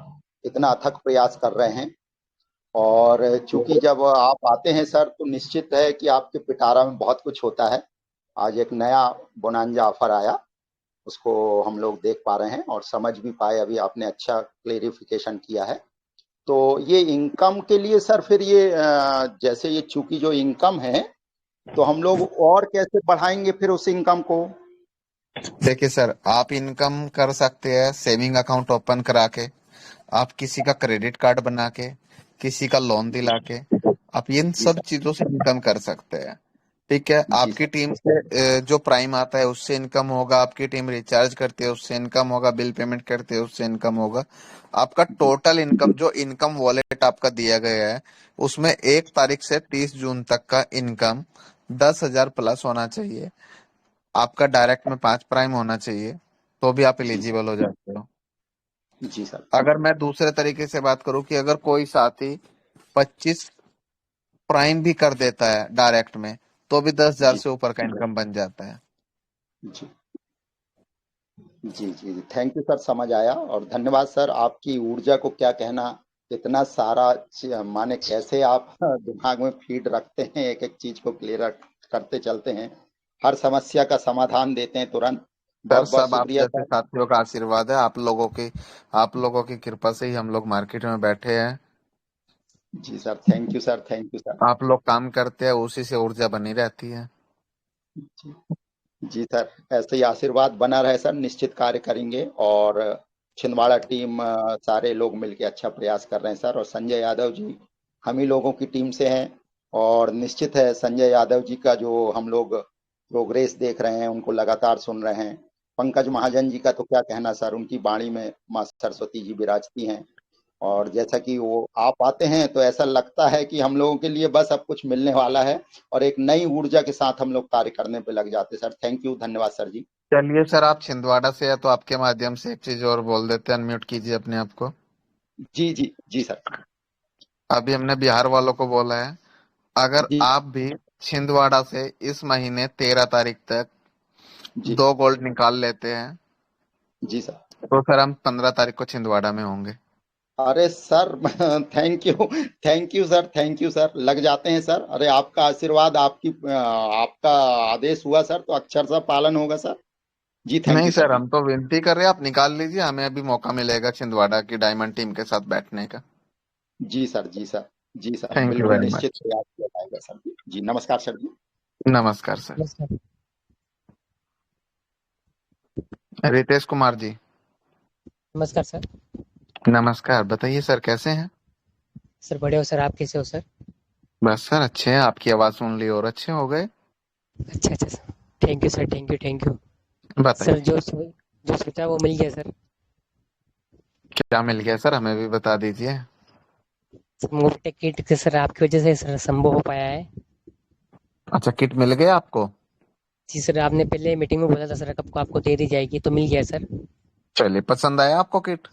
इतना अथक प्रयास कर रहे हैं। और चूंकि जब आप आते हैं सर तो निश्चित है कि आपके पिटारा में बहुत कुछ होता है। आज एक नया बोनांजा ऑफर आया, उसको हम लोग देख पा रहे हैं और समझ भी पाए। अभी आपने अच्छा क्लेरिफिकेशन किया है। तो ये इनकम के लिए सर फिर ये जैसे ये चूंकि जो इनकम है तो हम लोग और कैसे बढ़ाएंगे फिर उस इनकम को? देखिए सर, आप इनकम कर सकते हैं सेविंग अकाउंट ओपन करा के, आप किसी का क्रेडिट कार्ड बना के, किसी का लोन दिला के, आप इन जी सब सर। चीजों से इनकम कर सकते हैं। ठीक है, जी आपकी सर। टीम से जो प्राइम आता है उससे इनकम होगा, आपकी टीम रिचार्ज करती है उससे इनकम होगा, बिल पेमेंट करती है उससे इनकम होगा। आपका जी टोटल इनकम जो इनकम वॉलेट आपका दिया गया है उसमें 1 तारीख से 30 जून तक का इनकम 10,000 प्लस होना चाहिए। आपका डायरेक्ट में 5 प्राइम होना चाहिए, तो भी आप जी एलिजिबल हो जाते हो। जी सर। अगर मैं दूसरे तरीके से बात करूं कि अगर कोई साथी 25 प्राइम भी कर देता है डायरेक्ट में, तो भी 10,000 जी से ऊपर का इनकम बन जाता है। जी जी जी थैंक यू सर, समझ आया। और धन्यवाद सर, आपकी ऊर्जा को क्या कहना। इतना सारा माने कैसे आप दिमाग में फीड रखते हैं, एक एक चीज को क्लियर करते चलते हैं, हर समस्या का समाधान देते हैं तुरंत। सर बहुत बहुत सब आप शुक्रिया जैसे सर। साथियों का आशीर्वाद है, आप लोगों की कृपा से ही हम लोग मार्केट में बैठे हैं। जी sir, thank you sir, thank you sir. आप लोग काम करते हैं, उसी से ऊर्जा बनी रहती है। जी जी सर, ऐसे ही आशीर्वाद बना रहे सर, निश्चित कार्य करेंगे। और छिंदवाड़ा टीम सारे लोग मिलके अच्छा प्रयास कर रहे हैं सर। और संजय यादव जी हम ही लोगों की टीम से हैं। और निश्चित है संजय यादव जी का जो हम लोग प्रोग्रेस देख रहे हैं, उनको लगातार सुन रहे हैं। पंकज महाजन जी का तो क्या कहना सर, उनकी वाणी में माँ सरस्वती जी विराजती हैं। और जैसा कि वो आप आते हैं तो ऐसा लगता है कि हम लोगों के लिए बस अब कुछ मिलने वाला है और एक नई ऊर्जा के साथ हम लोग कार्य करने पे लग जाते हैं सर। थैंक यू, धन्यवाद सर जी। चलिए सर, आप छिंदवाड़ा से है तो आपके माध्यम से एक चीज और बोल देते हैं, अनम्यूट कीजिए अपने आप को। जी जी जी सर। अभी हमने बिहार वालों को बोला है, अगर जी आप भी छिंदवाड़ा से इस महीने 13 तारीख तक जी 2 गोल्ड निकाल लेते हैं, जी सर। तो सर हम 15 तारीख को छिंदवाड़ा में होंगे। अरे sir thank you, thank you sir, thank you sir. लग जाते हैं सर। अरे आपका आशीर्वाद, आपका आदेश हुआ सर तो अक्षरशः पालन होगा सर। जी थैंक नहीं यू सर सर, जी। हम तो विनती कर रहे हैं, आप निकाल लीजिए, हमें अभी मौका मिलेगा छिंदवाड़ा की डायमंड टीम के साथ बैठने का। जी सर, जी सर, जी सर, थैंक यू बिल्कुल वेरी निश्चित मच। प्रयास किया जाएगा सर जी। जी नमस्कार सर जी। नमस्कार सर। नमस्कार। रितेश कुमार जी। नमस्कार सर। नमस्कार, बताइए सर कैसे हैं? सर बड़े हो सर, आप कैसे हो सर? बस सर अच्छे हैं, आपकी आवाज सुन ली और अच्छे हो गए। अच्छा अच्छा sir, thank you sir, thank you thank you. Sir बताइए जो सोचा वो मिल गया सर। क्या मिल गया सर, हमें भी बता दीजिए। सर मोबिटेक किट के सर आपकी वजह से सर संभव हो पाया है। अच्छा, किट मिल गया आपको? जी सर, आपने पहले मीटिंग में बोला था सर कब को आपको दे दी जाएगी, तो मिल गया सर। चलिए, पसंद आया आपको किट?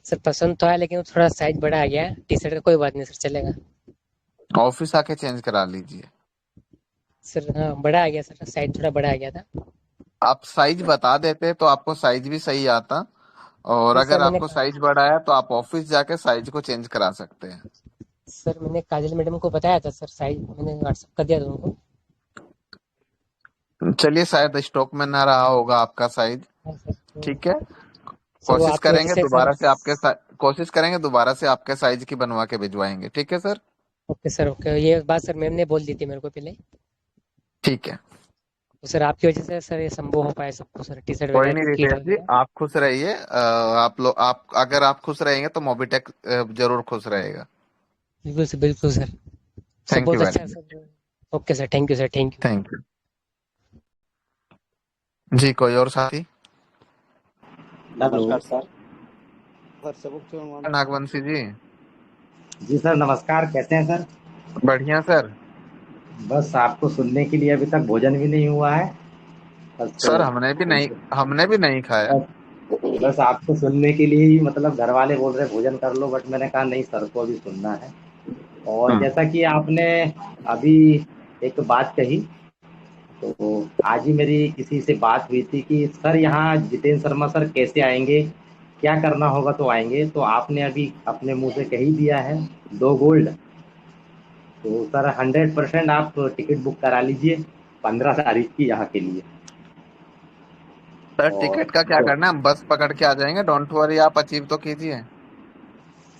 सर पसंद तो आया, लेकिन वो थोड़ा साइज बड़ा आ गया टी शर्ट का। कोई बात नहीं सर, चलेगा। ऑफिस आके चेंज करा लीजिए। सर हाँ, बड़ा आ गया सर, साइज थोड़ा बड़ा आ गया था। आप साइज बता देते तो आपको साइज भी सही आता, और नहीं सर, अगर आपको साइज बड़ा है तो आप ऑफिस जाके साइज को चेंज करा सकते हैं। मैंने काजल मैडम को बताया था सर, साइज मैंने व्हाट्सएप कर दिया था उनको। चलिए, शायद स्टॉक में ना रहा होगा आपका साइज। हाँ सर, तो ठीक है, सर वो आपकी वजह से सर। कोशिश करेंगे दोबारा से आपके साइज की बनवा के भिजवाएंगे। ठीक है सर। Okay sir, okay. ये बात सर मैम ने बोल दी थी मेरे को पहले। ठीक है, तो सर आपकी वजह से सर ये संभव हो पाया सबको सर, टी शर्ट कोई वगैरह नहीं किट रितेश जी, वगैरह। आप खुश रहिए। आप अगर आप खुश रहेंगे तो मोबिटेक जरूर खुश रहेगा। बिल्कुल सर, बिल्कुल सर। सब थैंक यू बहुत वेरी अच्छा है much. Sir. Okay sir, thank you sir, thank you. Thank you जी। कोई और साथी? हेलो। नमस्कार सर। नागवंशी जी। जी सर नमस्कार, कैसे हैं सर? बढ़िया सर। बस आपको सुनने के लिए अभी तक भोजन भी नहीं हुआ है। बस सर हमने भी नहीं खाया। बस बस आपको सुनने के लिए ही, मतलब घर वाले बोल रहे भोजन कर लो, बट मैंने कहा नहीं, सर को अभी सुनना है। और हम्म, जैसा कि आपने अभी एक बात कही, तो आज ही मेरी किसी से बात हुई थी कि सर यहाँ जितेंद्र शर्मा सर कैसे आएंगे, क्या करना होगा तो आएंगे। तो आपने अभी अपने मुंह से कह ही दिया है 2 गोल्ड, तो सर 100% आप टिकट बुक करा लीजिए 15 तारीख की यहाँ के लिए। सर और टिकट का क्या करना है, हम बस पकड़ के आ जाएंगे, डोंट वरी, आप अचीव तो कीजिए।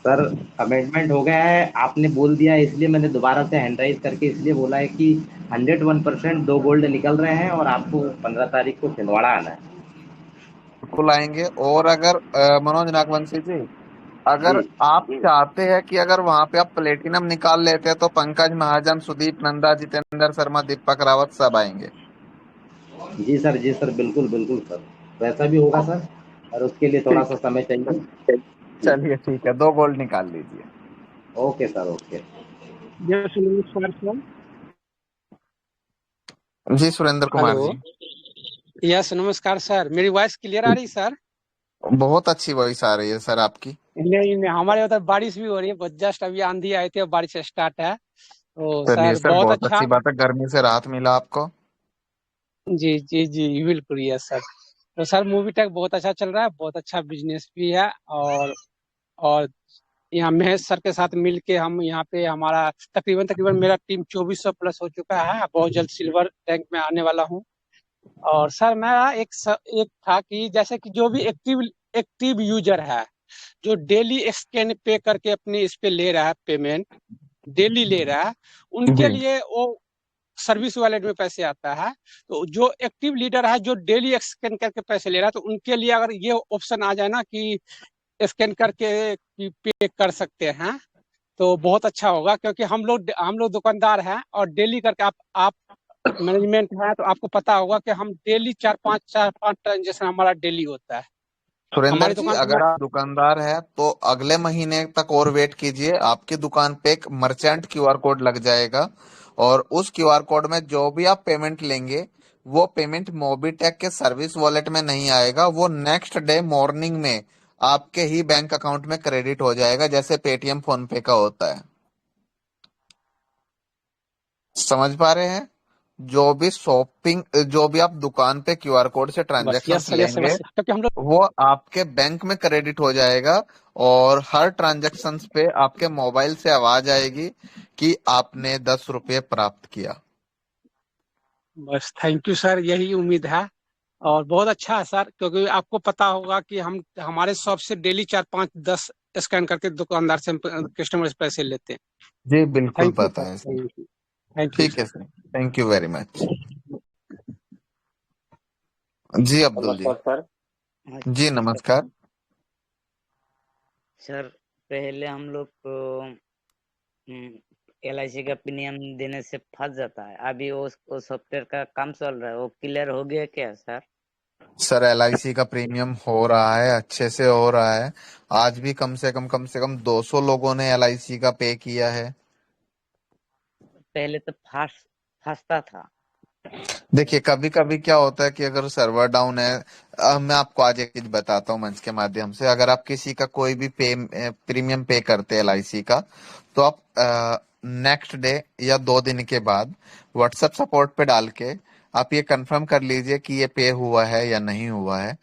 सर अमेंडमेंट हो गया है, आपने बोल दिया है, इसलिए मैंने दोबारा से हैंड राइज करके इसलिए बोला है कि 101% 2 गोल्ड निकल रहे हैं और आपको 15 तारीख को छिंदवाड़ा आना है। बिल्कुल आएंगे। और अगर मनोज नागवंशी जी, अगर जी आप चाहते हैं कि अगर वहां पे आप प्लेटिनम निकाल लेते हैं तो पंकज महाजन, सुदीप नंदा, जितेंद्र शर्मा, दीपक रावत सब आएंगे। जी सर, जी सर, बिल्कुल बिल्कुल सर, वैसा भी होगा सर, और उसके लिए थोड़ा ठीक सा समय चाहिए। है, जी चलिए ठीक है, 2 गोल्ड निकाल लीजिए। Okay sir, okay. यस नमस्कार सर। जी सुरेंद्र कुमार हेलो। जी। यस नमस्कार सर, मेरी वॉइस क्लियर आ रही सर? बहुत अच्छी वॉइस आ रही है सर आपकी। नहीं नहीं, हमारे उधर बारिश भी हो रही है, बस जस्ट अभी आंधी आई थी और बारिश स्टार्ट है, तो चलिए सर सर, बहुत बहुत अच्छा। अच्छी बात है, गर्मी से राहत मिला आपको। जी जी जी बिल्कुल यस सर। तो सर मूवी टेक बहुत अच्छा चल रहा है, बहुत अच्छा बिजनेस भी है। और यहाँ महेश सर के साथ मिल के हम यहाँ पे हमारा तकरीबन तकरीबन मेरा टीम 2400 प्लस हो चुका है, बहुत जल्द सिल्वर रैंक में आने वाला हूँ। और सर मेरा एक था कि जैसे कि जो भी एक्टिव एक्टिव यूजर है, जो डेली स्कैन पे करके अपने इस पे ले रहा है पेमेंट, डेली ले रहा है, उनके जी लिए वो सर्विस वॉलेट में पैसे आता है। तो जो एक्टिव लीडर है, जो डेली स्कैन करके पैसे ले रहा है, तो उनके लिए अगर ये ऑप्शन आ जाए ना कि स्कैन करके पे कर सकते हैं, तो बहुत अच्छा होगा। क्योंकि हम लोग दुकानदार हैं और डेली करके आप मैनेजमेंट है, तो आपको पता होगा कि हम डेली चार पांच ट्रांजेक्शन हमारा डेली होता है सुरेंद्र हमारी जी, दुकान पे। अगर आप दुकानदार हैं तो अगले महीने तक और वेट कीजिए, आपकी दुकान पे एक मर्चेंट क्यूआर कोड लग जाएगा, और उस क्यूआर कोड में जो भी आप पेमेंट लेंगे वो पेमेंट मोबीटेक के सर्विस वॉलेट में नहीं आएगा, वो नेक्स्ट डे मॉर्निंग में आपके ही बैंक अकाउंट में क्रेडिट हो जाएगा, जैसे पेटीएम फोन पे का होता है। समझ पा रहे हैं? जो भी आप दुकान पे क्यूआर कोड से बस yes transactions sir, yes sir, लेंगे बस क्योंकि हम लोग। वो आपके बैंक में क्रेडिट हो जाएगा, और हर ट्रांजैक्शंस पे आपके मोबाइल से आवाज आएगी कि आपने 10 रुपये प्राप्त किया। बस थैंक यू सर, यही उम्मीद है। और बहुत अच्छा है सर, क्योंकि आपको पता होगा कि हम हमारे शॉप से डेली 4 5 10 स्कैन करके दुकानदार से कस्टमर से पैसे लेते हैं। जी बिल्कुल थैंक यू पता सर, है सर। थैंक यू ठीक है sir. Sir, thank you very much. जी अब्दुल जी। नमस्कार सर। हाँ जी नमस्कार नमस्कार। सर। पहले हम लोग को LIC का प्रीमियम देने से फंस जाता है, अभी वो सॉफ्टवेयर का काम चल रहा है, वो क्लियर हो गया क्या सर? सर LIC का प्रीमियम हो रहा है, अच्छे से हो रहा है। आज भी कम से कम 200 लोगों ने LIC का पे किया है। पहले तो फंसता था। देखिए कभी कभी क्या होता है कि अगर सर्वर डाउन है, मैं आपको आज एक चीज बताता हूँ मंच के माध्यम से। अगर आप किसी का कोई भी प्रीमियम पे करते हैं LIC का, तो आप नेक्स्ट डे या 2 दिन के बाद व्हाट्सएप सपोर्ट पे डाल के आप ये कंफर्म कर लीजिए कि ये पे हुआ है या नहीं हुआ है,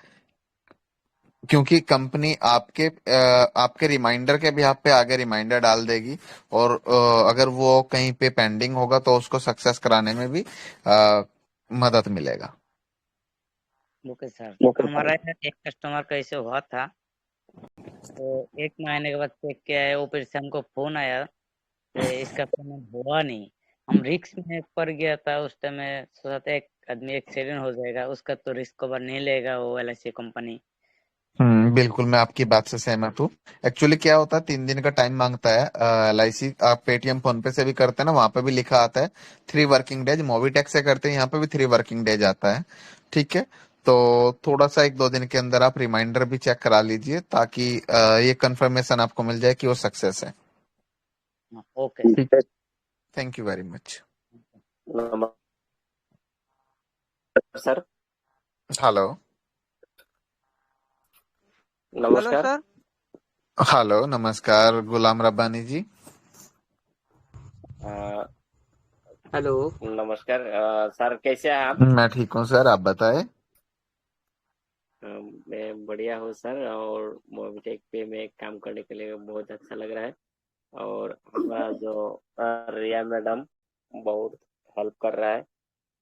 क्योंकि कंपनी आपके रिमाइंडर के भी आप पे आगे रिमाइंडर डाल देगी, और अगर वो कहीं पे पेंडिंग होगा तो उसको सक्सेस कराने में भी मदद मिलेगा। Okay sir. हमारा यहाँ एक कस्टमर का ऐसे हुआ था, तो 1 महीने के बाद चेक किया है, वो फिर से हमको फोन आया कि इसका पेमेंट हुआ नहीं। हम रिस्क में पड़ गया था उस टाइम में, सोचा था एक आदमी एक्सीडेंट हो जाएगा, उसका तो रिस्क कवर नहीं लेगा वो LIC कंपनी। बिल्कुल मैं आपकी बात से सहमत हूँ। एक्चुअली क्या होता है, 3 दिन का टाइम मांगता है LIC। आप पेटीएम फोन पे से भी करते हैं ना, वहां पे भी लिखा आता है 3 वर्किंग डेज। मोबीटेक से करते हैं यहाँ पे भी 3 वर्किंग डेज आता है। ठीक है, तो थोड़ा सा 1 2 दिन के अंदर आप रिमाइंडर भी चेक करा लीजिए, ताकि ये कंफर्मेशन आपको मिल जाए कि वो सक्सेस है। Okay sir. ठीक है, थैंक यू वेरी मच। नमस्कार सर। हेलो। हेलो नमस्कार। सर। हेलो नमस्कार, गुलाम रब्बानी जी। अ, हेलो। नमस्कार सर, कैसे हैं आप? मैं ठीक हूँ सर, आप बताएं। मैं बढ़िया हूँ सर, और मोबिटेक पे में काम करने के लिए बहुत अच्छा लग रहा है। और हमारा जो रिया मैडम बहुत हेल्प कर रहा है,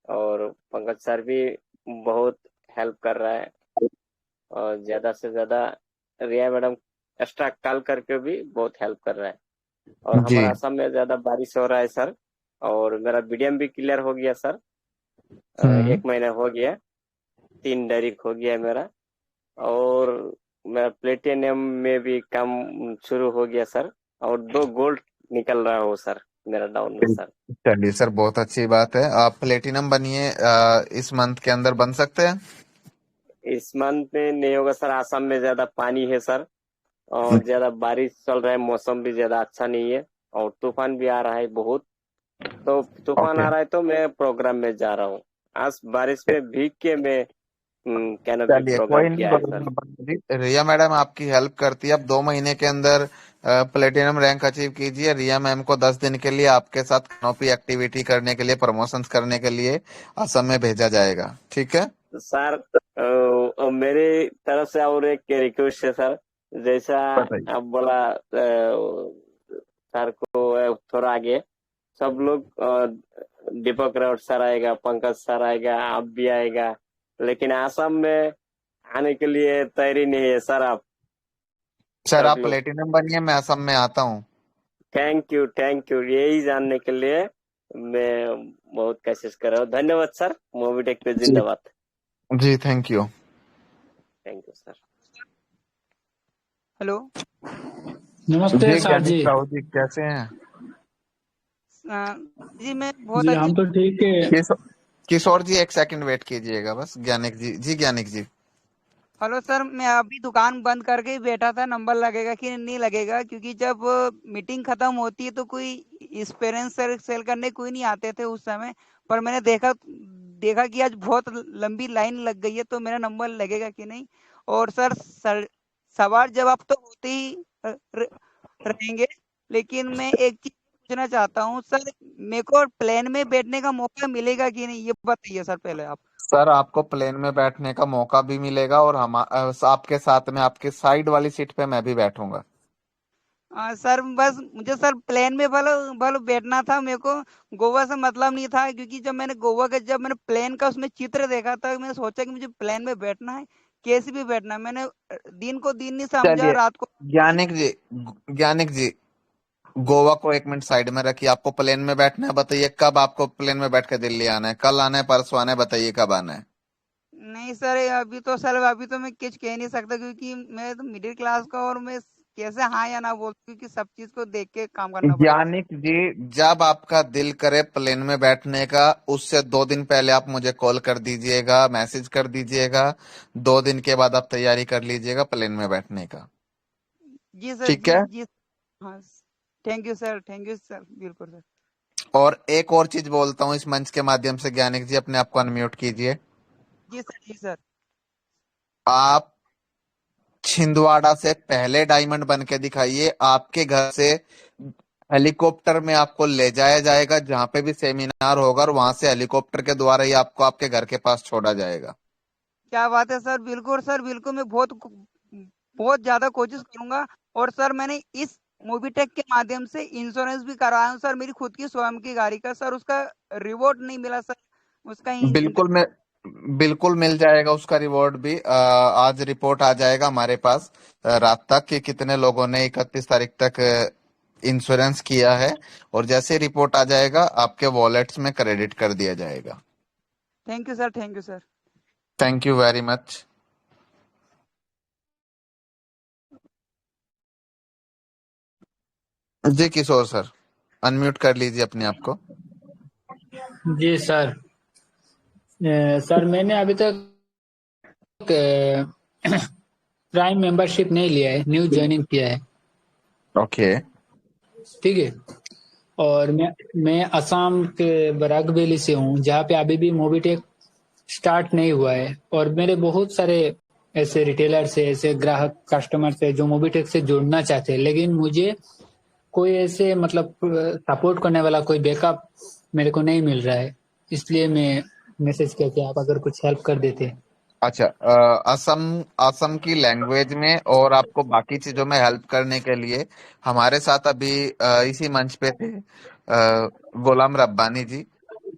और पंकज सर भी बहुत हेल्प कर रहा है, और ज्यादा से ज्यादा रिया मैडम एक्स्ट्रा कॉल करके भी बहुत हेल्प कर रहा है। और जी हमारा असम में ज्यादा बारिश हो रहा है सर, और मेरा बीडीएम भी क्लियर हो गया सर। हम्म 1 महीना हो गया, 3 डायरेक्ट हो गया मेरा, और मेरा प्लेटिनियम में भी काम शुरू हो गया सर, और 2 गोल्ड निकल रहा हो सर मेरा डाउन में सर। चलिए सर, बहुत अच्छी बात है। आप प्लेटिनम बनिए, इस मंथ के अंदर बन सकते हैं। इस मंथ में नहीं होगा सर, आसाम में ज्यादा पानी है सर, और ज्यादा बारिश चल रहा है, मौसम भी ज्यादा अच्छा नहीं है, और तूफान भी आ रहा है बहुत। तो तूफान ओके, आ रहा है तो मैं प्रोग्राम में जा रहा हूँ। आज बारिश में भीग के मैं कैनोपी चलिए प्रोग्राम कोई नहीं, किया है सर। रिया मैडम आपकी हेल्प करती है। अब 2 महीने के अंदर प्लेटिनम रैंक अचीव कीजिए। रिया मैम को 10 दिन के लिए आपके साथ कैनोपी एक्टिविटी करने के लिए, प्रमोशंस करने के लिए असम में भेजा जाएगा। ठीक है सर, मेरी तरफ से और एक रिक्वेस्ट है सर, जैसा बताइए। आप बोला सर को थोड़ा आगे सब लोग, दीपक राउत सर आएगा, पंकज सर आएगा, आप भी आएगा, लेकिन आसाम में आने के लिए तैयारी नहीं है सर आप सर सब आप लोग। प्लेटिनम बनिए, मैं असम में आता हूँ। थैंक यू, यही जानने के लिए मैं बहुत कोशिश कर रहा हूँ। धन्यवाद सर, मोबिटेक पे जी जिंदाबाद। जी, thank you. Thank you sir. Hello. नमस्ते जी सर ज्ञानिक जी। साहू जी, कैसे हैं? जी मैं बहुत जी अच्छे। हम तो ठीक है। किशोर जी 1 सेकंड वेट कीजिएगा बस। ज्ञानिक जी, जी ज्ञानिक जी। हेलो सर, मैं अभी दुकान बंद करके ही बैठा था, नंबर लगेगा कि नहीं लगेगा, क्योंकि जब मीटिंग खत्म होती है तो कोई एक्सपीरियंस सेल करने कोई नहीं आते थे उस समय। पर मैंने देखा देखा कि आज बहुत लंबी लाइन लग गई है, तो मेरा नंबर लगेगा कि नहीं। और सर सवाल जवाब तो होते ही रहेंगे, लेकिन मैं एक चीज पूछना चाहता हूँ सर, मेरे को प्लेन में बैठने का मौका मिलेगा कि नहीं, ये बताइए सर पहले आप। सर आपको प्लेन में बैठने का मौका भी मिलेगा, और हम आपके साथ में आपके साइड वाली सीट पे मैं भी बैठूंगा। सर बस मुझे सर प्लेन में भले भले बैठना था, मेरे को गोवा से मतलब नहीं था, क्योंकि जब मैंने प्लेन का उसमें चित्र देखा था, मैंने सोचा कि मुझे प्लेन में बैठना है, कैसे भी बैठना है। मैंने दिन को दिन नहीं समझा, चलिए रात को। ज्ञानिक जी, गोवा को 1 मिनट साइड में रखिए। आपको प्लेन में बैठना है, बताइए कब आपको प्लेन में बैठ के दिल्ली आना है? कल आना है, परसों आना है? बताइए कब आना है। नहीं सर, अभी तो मैं कुछ कह नहीं सकता, क्योंकि मैं तो मिडिल क्लास का, और मैं कैसे हाँ या ना बोल, क्योंकि सब चीज को देख के काम करना पड़ेगा सर। ज्ञानिक जी, जब आपका दिल करे प्लेन में बैठने का, उससे 2 दिन पहले आप मुझे कॉल कर दीजिएगा, मैसेज कर दीजिएगा। 2 दिन के बाद आप तैयारी कर लीजिएगा प्लेन में बैठने का। जी सर, ठीक जी है। जी। हाँ, थैंक यू सर, बिल्कुल सर। और एक और चीज बोलता हूँ इस मंच के माध्यम से, ज्ञानिक जी अपने आप को अनम्यूट कीजिए। जी सर। आप छिंदवाड़ा से पहले डायमंड बन के दिखाइए। आपके घर से हेलीकॉप्टर में आपको ले जाया जाएगा, जहां पे भी सेमिनार होगा, और वहां से हेलीकॉप्टर के द्वारा ही आपको आपके घर के पास छोड़ा जाएगा। क्या बात है सर, बिल्कुल मैं बहुत ज्यादा कोशिश करूंगा। और सर मैंने इस मोबीटेक के माध्यम से इंश्योरेंस भी कराया हूं सर, मेरी खुद की स्वयं की गाड़ी का सर, उसका रिवॉर्ड नहीं मिला सर, उसका बिल्कुल में बिल्कुल मिल जाएगा उसका रिवॉर्ड भी। आज रिपोर्ट आ जाएगा हमारे पास रात तक कि कितने लोगों ने 31 तारीख तक इंश्योरेंस किया है, और जैसे रिपोर्ट आ जाएगा आपके वॉलेट्स में क्रेडिट कर दिया जाएगा। Thank you sir. Thank you very much. जी किशोर सर, अनम्यूट कर लीजिए अपने आप को। जी सर। सर मैंने अभी तक प्राइम मेंबरशिप नहीं लिया है, न्यू ज्वाइनिंग किया है। ओके। ठीक है। और मैं असम के बराक वैली से हूँ, जहाँ पे अभी भी मोबीटेक स्टार्ट नहीं हुआ है। और मेरे बहुत सारे ऐसे रिटेलर से, ऐसे ग्राहक कस्टमर से जो मोबीटेक से जुड़ना चाहते हैं, लेकिन मुझे कोई ऐसे मतलब सपोर्ट करने वाला कोई बैकअप मेरे को नहीं मिल रहा है। इसलिए मैं मैसेज किया कि आप अगर कुछ हेल्प कर देते। अच्छा, असम असम की लैंग्वेज में और आपको बाकी चीजों में हेल्प करने के लिए हमारे साथ अभी इसी मंच पे थे गुलाम रब्बानी जी।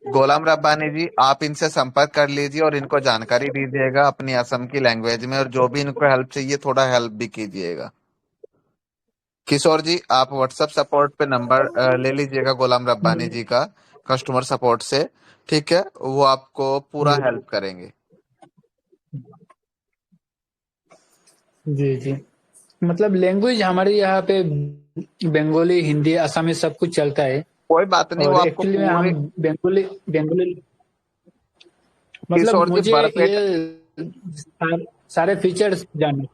गुलाम रब्बानी जी, आप इनसे संपर्क कर लीजिए और इनको जानकारी दीजिएगा अपनी असम की लैंग्वेज में, और जो भी इनको हेल्प चाहिए थोड़ा हेल्प भी कीजिएगा। किशोर जी, आप व्हाट्सएप सपोर्ट पे नंबर ले लीजिएगा गुलाम रब्बानी जी का, कस्टमर सपोर्ट से। ठीक है, वो आपको पूरा जी हेल्प करेंगे। जी जी। मतलब लैंग्वेज हमारे यहाँ पे बंगाली, हिंदी, असमी सब कुछ चलता है। कोई बात नहीं, वो और आपको एक्चुअली में पूरे हम बंगाली बंगाली मतलब किशोर जी मुझे बरपेट। ये सारे फीचर्स जानने।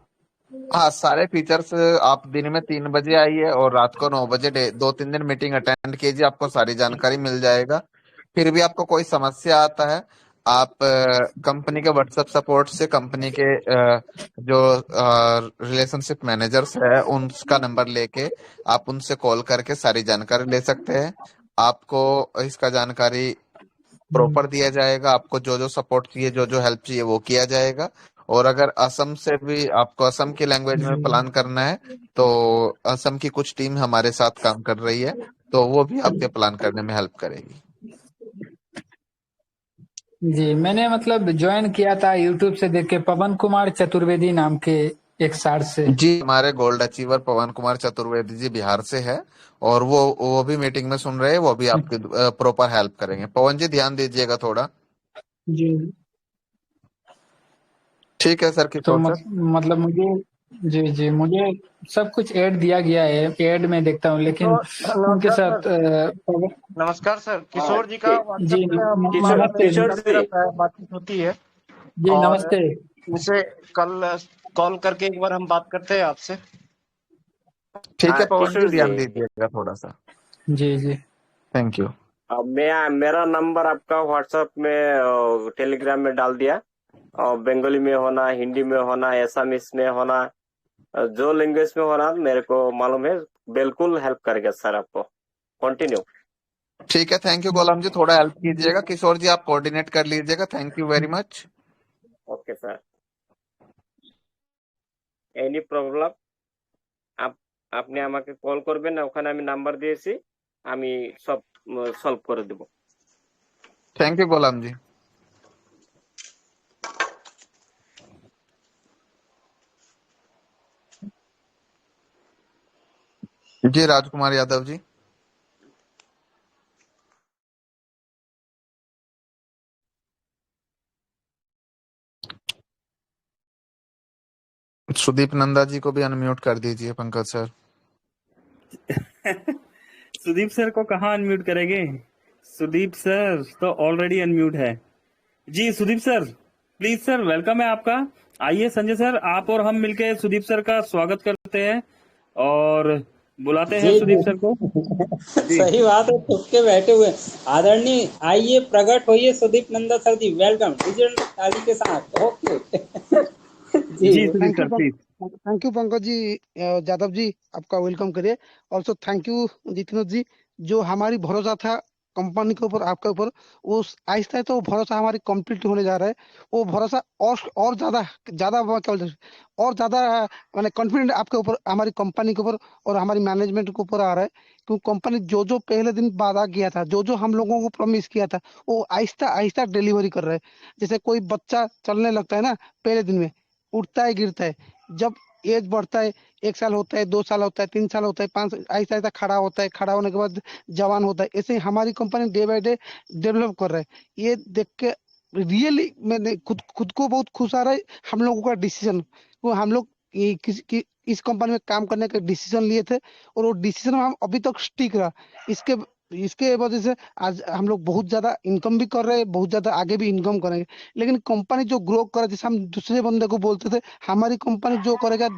हाँ, सारे फीचर्स आप दिन में 3 बजे आइए और रात को 9 बजे 2-3 दिन मीटिंग अटेंड कीजिए, आपको सारी जानकारी मिल जाएगा। फिर भी आपको कोई समस्या आता है, आप कंपनी के व्हाट्सएप सपोर्ट से कंपनी के जो रिलेशनशिप मैनेजर्स है उनका नंबर लेके आप उनसे कॉल करके सारी जानकारी ले सकते हैं। आपको इसका जानकारी प्रॉपर दिया जाएगा, आपको जो जो सपोर्ट चाहिए, जो जो हेल्प चाहिए वो किया जाएगा। और अगर असम से भी आपको असम की लैंग्वेज में प्लान करना है तो असम की कुछ टीम हमारे साथ काम कर रही है, तो वो भी आपके प्लान करने में हेल्प करेगी। जी, मैंने मतलब ज्वाइन किया था यूट्यूब से देख के, पवन कुमार चतुर्वेदी नाम के एक सार से। जी, हमारे गोल्ड अचीवर पवन कुमार चतुर्वेदी जी बिहार से है, और वो भी मीटिंग में सुन रहे हैं, वो भी आपकी प्रॉपर हेल्प करेंगे। पवन जी, ध्यान दीजिएगा थोड़ा। जी। ठीक है सर, तो किशोर सर। मतलब मुझे जी जी मुझे सब कुछ ऐड दिया गया है, ऐड में देखता हूँ, लेकिन उनके नमस्कार साथ सर। नमस्कार सर, किशोर जी का व्हाट्सएप जी पे हमारा नमस्ते नियमित रहता है, बातचीत होती है। जी और नमस्ते। इनसे कल कॉल करके एक बार हम बात करते हैं आपसे। ठीक है पवन जी, किशोर जी, ध्यान दीजिएगा थोड़ा सा। जी जी। Thank you. मैं मेरा नंबर आपका व्हाट्सएप में टेलीग्राम में डाल दिया, और बंगाली में होना, हिंदी में होना, एसामिस में होना, जो लैंग्वेज में होना मेरे को मालूम है, बिल्कुल हेल्प करेगा सर आपको। कंटिन्यू। ठीक है, थैंक यू गोलम जी, थोड़ा हेल्प कीजिएगा। किशोर जी, आप कोऑर्डिनेट कर लीजिएगा। Thank you very much. Okay sir, any problem আপনি আমাকে কল করবেন, ওখানে আমি নাম্বার দিয়েছি, আমি সব সলভ করে দেব। थैंक यू गोलम जी। जी राजकुमार यादव जी। सुदीप नंदा जी को भी अनम्यूट कर दीजिए, पंकज सर। सुदीप सर को कहाँ अनम्यूट करेंगे? सुदीप सर तो ऑलरेडी अनम्यूट है। जी Sudeep sir, please sir, welcome है आपका। आइए संजय सर, आप और हम मिलके सुदीप सर का स्वागत करते हैं और बुलाते हैं जी सुदीप सर को। जी सही बात है, थक के बैठे हुए। आदरणीय, आइए प्रकट होइए Sudeep Nanda sir ji, welcome digital ताली के साथ। ओके जी जी Sudeep thank you sir please. Thank you Pankaj ji, Jadav ji, आपका वेलकम करिए। Also thank you Jitendra ji, जो हमारी भरोसा था कंपनी के ऊपर, आपके ऊपर, वो आहिस्ता है तो भरोसा हमारी कंप्लीट होने जा रहा है। वो भरोसा और ज्यादा ज्यादा क्या बोलते हैं, और ज्यादा मैंने कॉन्फिडेंट आपके ऊपर, हमारी कंपनी के ऊपर और हमारी मैनेजमेंट के ऊपर आ रहा है। क्योंकि कंपनी जो जो पहले दिन वादा किया था, जो जो हम लोगों को प्रॉमिस किया था, वो आहिस्ता आहिस्ता डिलीवरी कर रहा है। जैसे कोई बच्चा चलने लगता है ना, पहले दिन में उठता है गिरता है, जब एज बढ़ता है, 1 साल होता है, 2 साल होता है, 3 साल होता है, 5, ऐसा ऐसा खड़ा होता है, खड़ा होने के बाद जवान होता है। ऐसे ही हमारी company day by day develop कर रहा है। ये देख के रियली मैंने खुद खुद को बहुत खुश आ रहा है। हम लोगों का डिसीजन, वो हम लोग इस कंपनी में काम करने का डिसीजन लिए थे, और वो डिसीजन हम अभी तक स्टिक रहा। इसके इसके वजह से आज हम लोग बहुत ज्यादा इनकम भी कर रहे हैं, बहुत ज्यादा आगे भी इनकम करेंगे। लेकिन कंपनी जो ग्रो करे, जैसे हम दूसरे बंदे को बोलते थे, हमारी कंपनी जो करेगा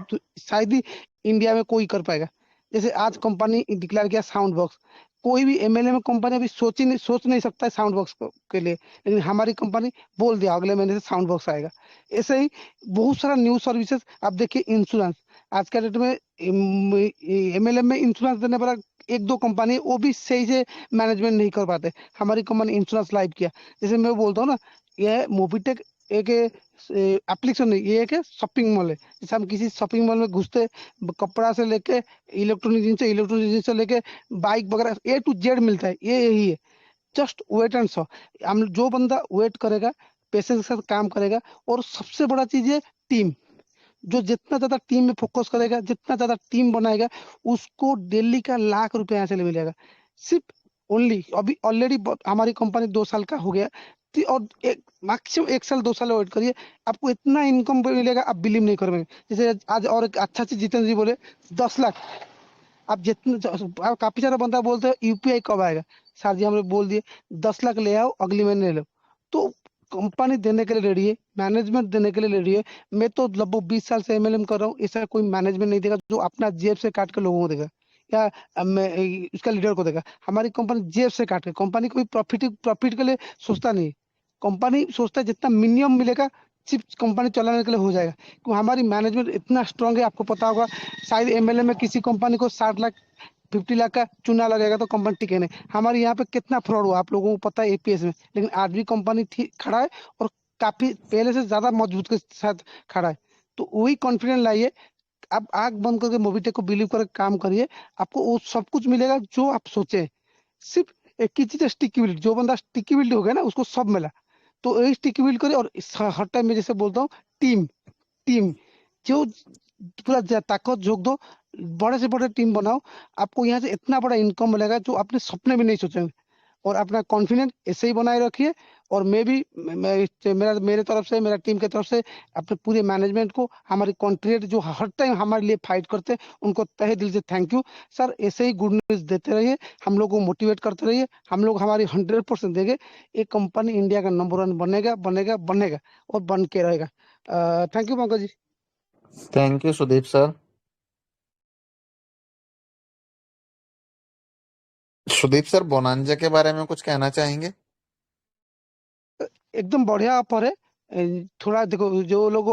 शायद ही इंडिया में कोई कर पाएगा। जैसे आज कंपनी डिक्लेयर किया साउंड बॉक्स, कोई भी एमएलए में कंपनी अभी सोच नहीं सकता है साउंड बॉक्स के लिए, लेकिन हमारी कंपनी बोल दिया अगले महीने से साउंड बॉक्स आएगा। ऐसे ही बहुत सारा न्यू सर्विसेज। आप देखिए इंश्योरेंस, आज के डेट में एमएलए में इंश्योरेंस देने वाला 1-2 कंपनी, वो भी सही से मैनेजमेंट नहीं कर पाते। हमारी कंपनी इंश्योरेंस लाइव किया। जैसे मैं बोलता हूँ ना, ये मोबिटेक एक एप्लीकेशन नहीं, ये एक है शॉपिंग मॉल है। जैसे हम किसी शॉपिंग मॉल में घुसते, कपड़ा से लेके इलेक्ट्रॉनिक जिनिस से लेके बाइक वगैरह A to Z मिलता है, ये यही है। Just wait and saw. हम जो बंदा वेट करेगा, पेशेंस के साथ काम करेगा, और सबसे बड़ा चीज है टीम। जो जितना ज्यादा टीम में फोकस करेगा, जितना ज्यादा टीम बनाएगा, उसको डेली का लाख रुपए यहाँ से मिलेगा। सिर्फ ओनली अभी ऑलरेडी हमारी कंपनी 2 साल का हो गया, और एक मैक्सिमम 1 साल 2 साल वेट करिए, आपको इतना इनकम मिलेगा, आप बिलीव नहीं करोगे। जैसे आज और एक अच्छा चीज जितेंद्र जी बोले, 10 लाख। आप जितना आप काफी सारा बंदा बोलते हैं यूपीआई कब आएगा, सर जी हमने बोल दिए 10 लाख ले आओ, अगली महीने ले लो। तो कंपनी देने के लिए रेडी है, मैनेजमेंट देने के लिए रेडी है। मैं तो लगभग 20 साल से एमएलएम कर रहा हूँ, ऐसा कोई मैनेजमेंट नहीं देगा जो अपना जेब से काट के लोगों को देगा, या उसका लीडर को देगा। हमारी कंपनी जेब से काट के, कंपनी कोई प्रॉफिट के लिए सोचता नहीं। कंपनी सोचता है जितना मिनिमम मिलेगा, सिर्फ कंपनी चलाने के लिए हो जाएगा, क्योंकि हमारी मैनेजमेंट इतना स्ट्रांग है। आपको पता होगा शायद एमएलए में किसी कंपनी को 60 लाख 50 लाख का चूना लगेगा तो कंपनी टिके नहीं। हमारे यहाँ पे कितना फ्रॉड हुआ आप लोगों को पता है एपीएस में, लेकिन आज भी कंपनी ठीक खड़ा है, और काफी पहले से ज्यादा मजबूत के साथ खड़ा है। तो वही कॉन्फिडेंस लाइए, आप आंख बंद करके मोबिटेक को बिलीव करके काम करिए, आपको वो सब कुछ मिलेगा जो आप सोचे। सिर्फ एक ही चीज है, स्टिकेबिलिटी। जो बंदा स्टिकेबिलिटी हो गया ना, उसको सब मिला। तो यही स्टिकेबिलिटी करिए, और हर टाइम में जैसे बोलता हूँ, टीम टीम जो पूरा ताकत झोंक दो, बड़े से बड़े टीम बनाओ, आपको यहाँ से इतना बड़ा इनकम मिलेगा जो आपने सपने में नहीं सोचेंगे। और अपना कॉन्फिडेंस ऐसे ही बनाए रखिए। और मैं भी मेरे तरफ से, मेरा टीम की तरफ से, अपने पूरे मैनेजमेंट को, हमारी कॉन्ट्रेक्ट जो हर टाइम हमारे लिए फाइट करते हैं, उनको तहे दिल से थैंक यू सर। ऐसे ही गुड न्यूज देते रहिए, हम लोग को मोटिवेट करते रहिए, हम लोग हमारी 100% देंगे। ये कंपनी इंडिया का नंबर 1 बनेगा बनेगा बनेगा, और बन के रहेगा। Thank you Pankaj ji. Thank you Sudeep sir. Sudeep sir, bonanza के बारे में कुछ कहना चाहेंगे? एकदम बढ़िया ऑफर है। थोड़ा देखो, जो लोग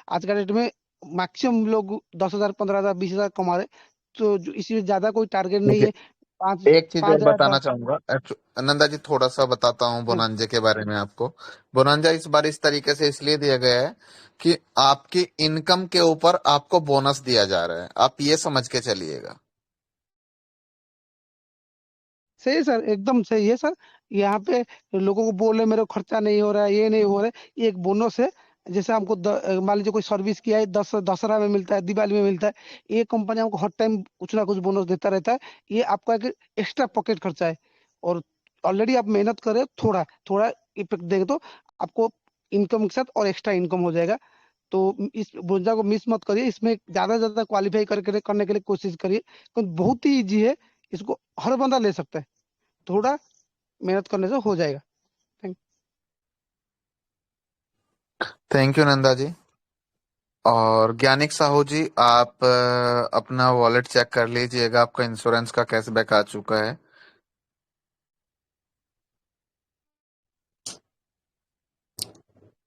आज का डेट में मैक्सिमम लोग 10,000 15,000 20,000 कमा रहे, तो इसमें ज्यादा कोई टारगेट नहीं देखिए, है। पाँच एक चीज पाँच और हजार बताना चाहूंगा नंदा जी, थोड़ा सा बताता हूँ हाँ, बोनांजे के बारे में आपको। बोनांजा इस बार इस तरीके से इसलिए दिया गया है कि आपकी इनकम के ऊपर आपको बोनस दिया जा रहा है, आप ये समझ के चलिएगा। सही है सर, एकदम सही है सर। यहाँ पे लोगों को बोले मेरे को खर्चा नहीं हो रहा है, ये नहीं हो रहा है, ये एक बोनस है। जैसे हमको मान लीजिए कोई सर्विस किया है, दशहरा में मिलता है, दिवाली में मिलता है, ये कंपनी हमको हर टाइम कुछ ना कुछ बोनस देता रहता है। ये आपका एक एक्स्ट्रा पॉकेट खर्चा है। और ऑलरेडी आप मेहनत करें, थोड़ा थोड़ा इफेक्ट देंगे तो आपको इनकम के साथ और एक्स्ट्रा इनकम हो जाएगा। तो इस बोनजा को मिस मत करिए, इसमें ज्यादा से ज्यादा क्वालिफाई करने के लिए कोशिश करिए, क्योंकि बहुत ही इजी है, इसको हर बंदा ले सकता है। थोड़ा मेहनत करने से हो जाएगा। Thank thank you Nanda ji. और ज्ञानिक साहू जी, आप अपना वॉलेट चेक कर लीजिएगा, आपका इंश्योरेंस का कैशबैक आ चुका है।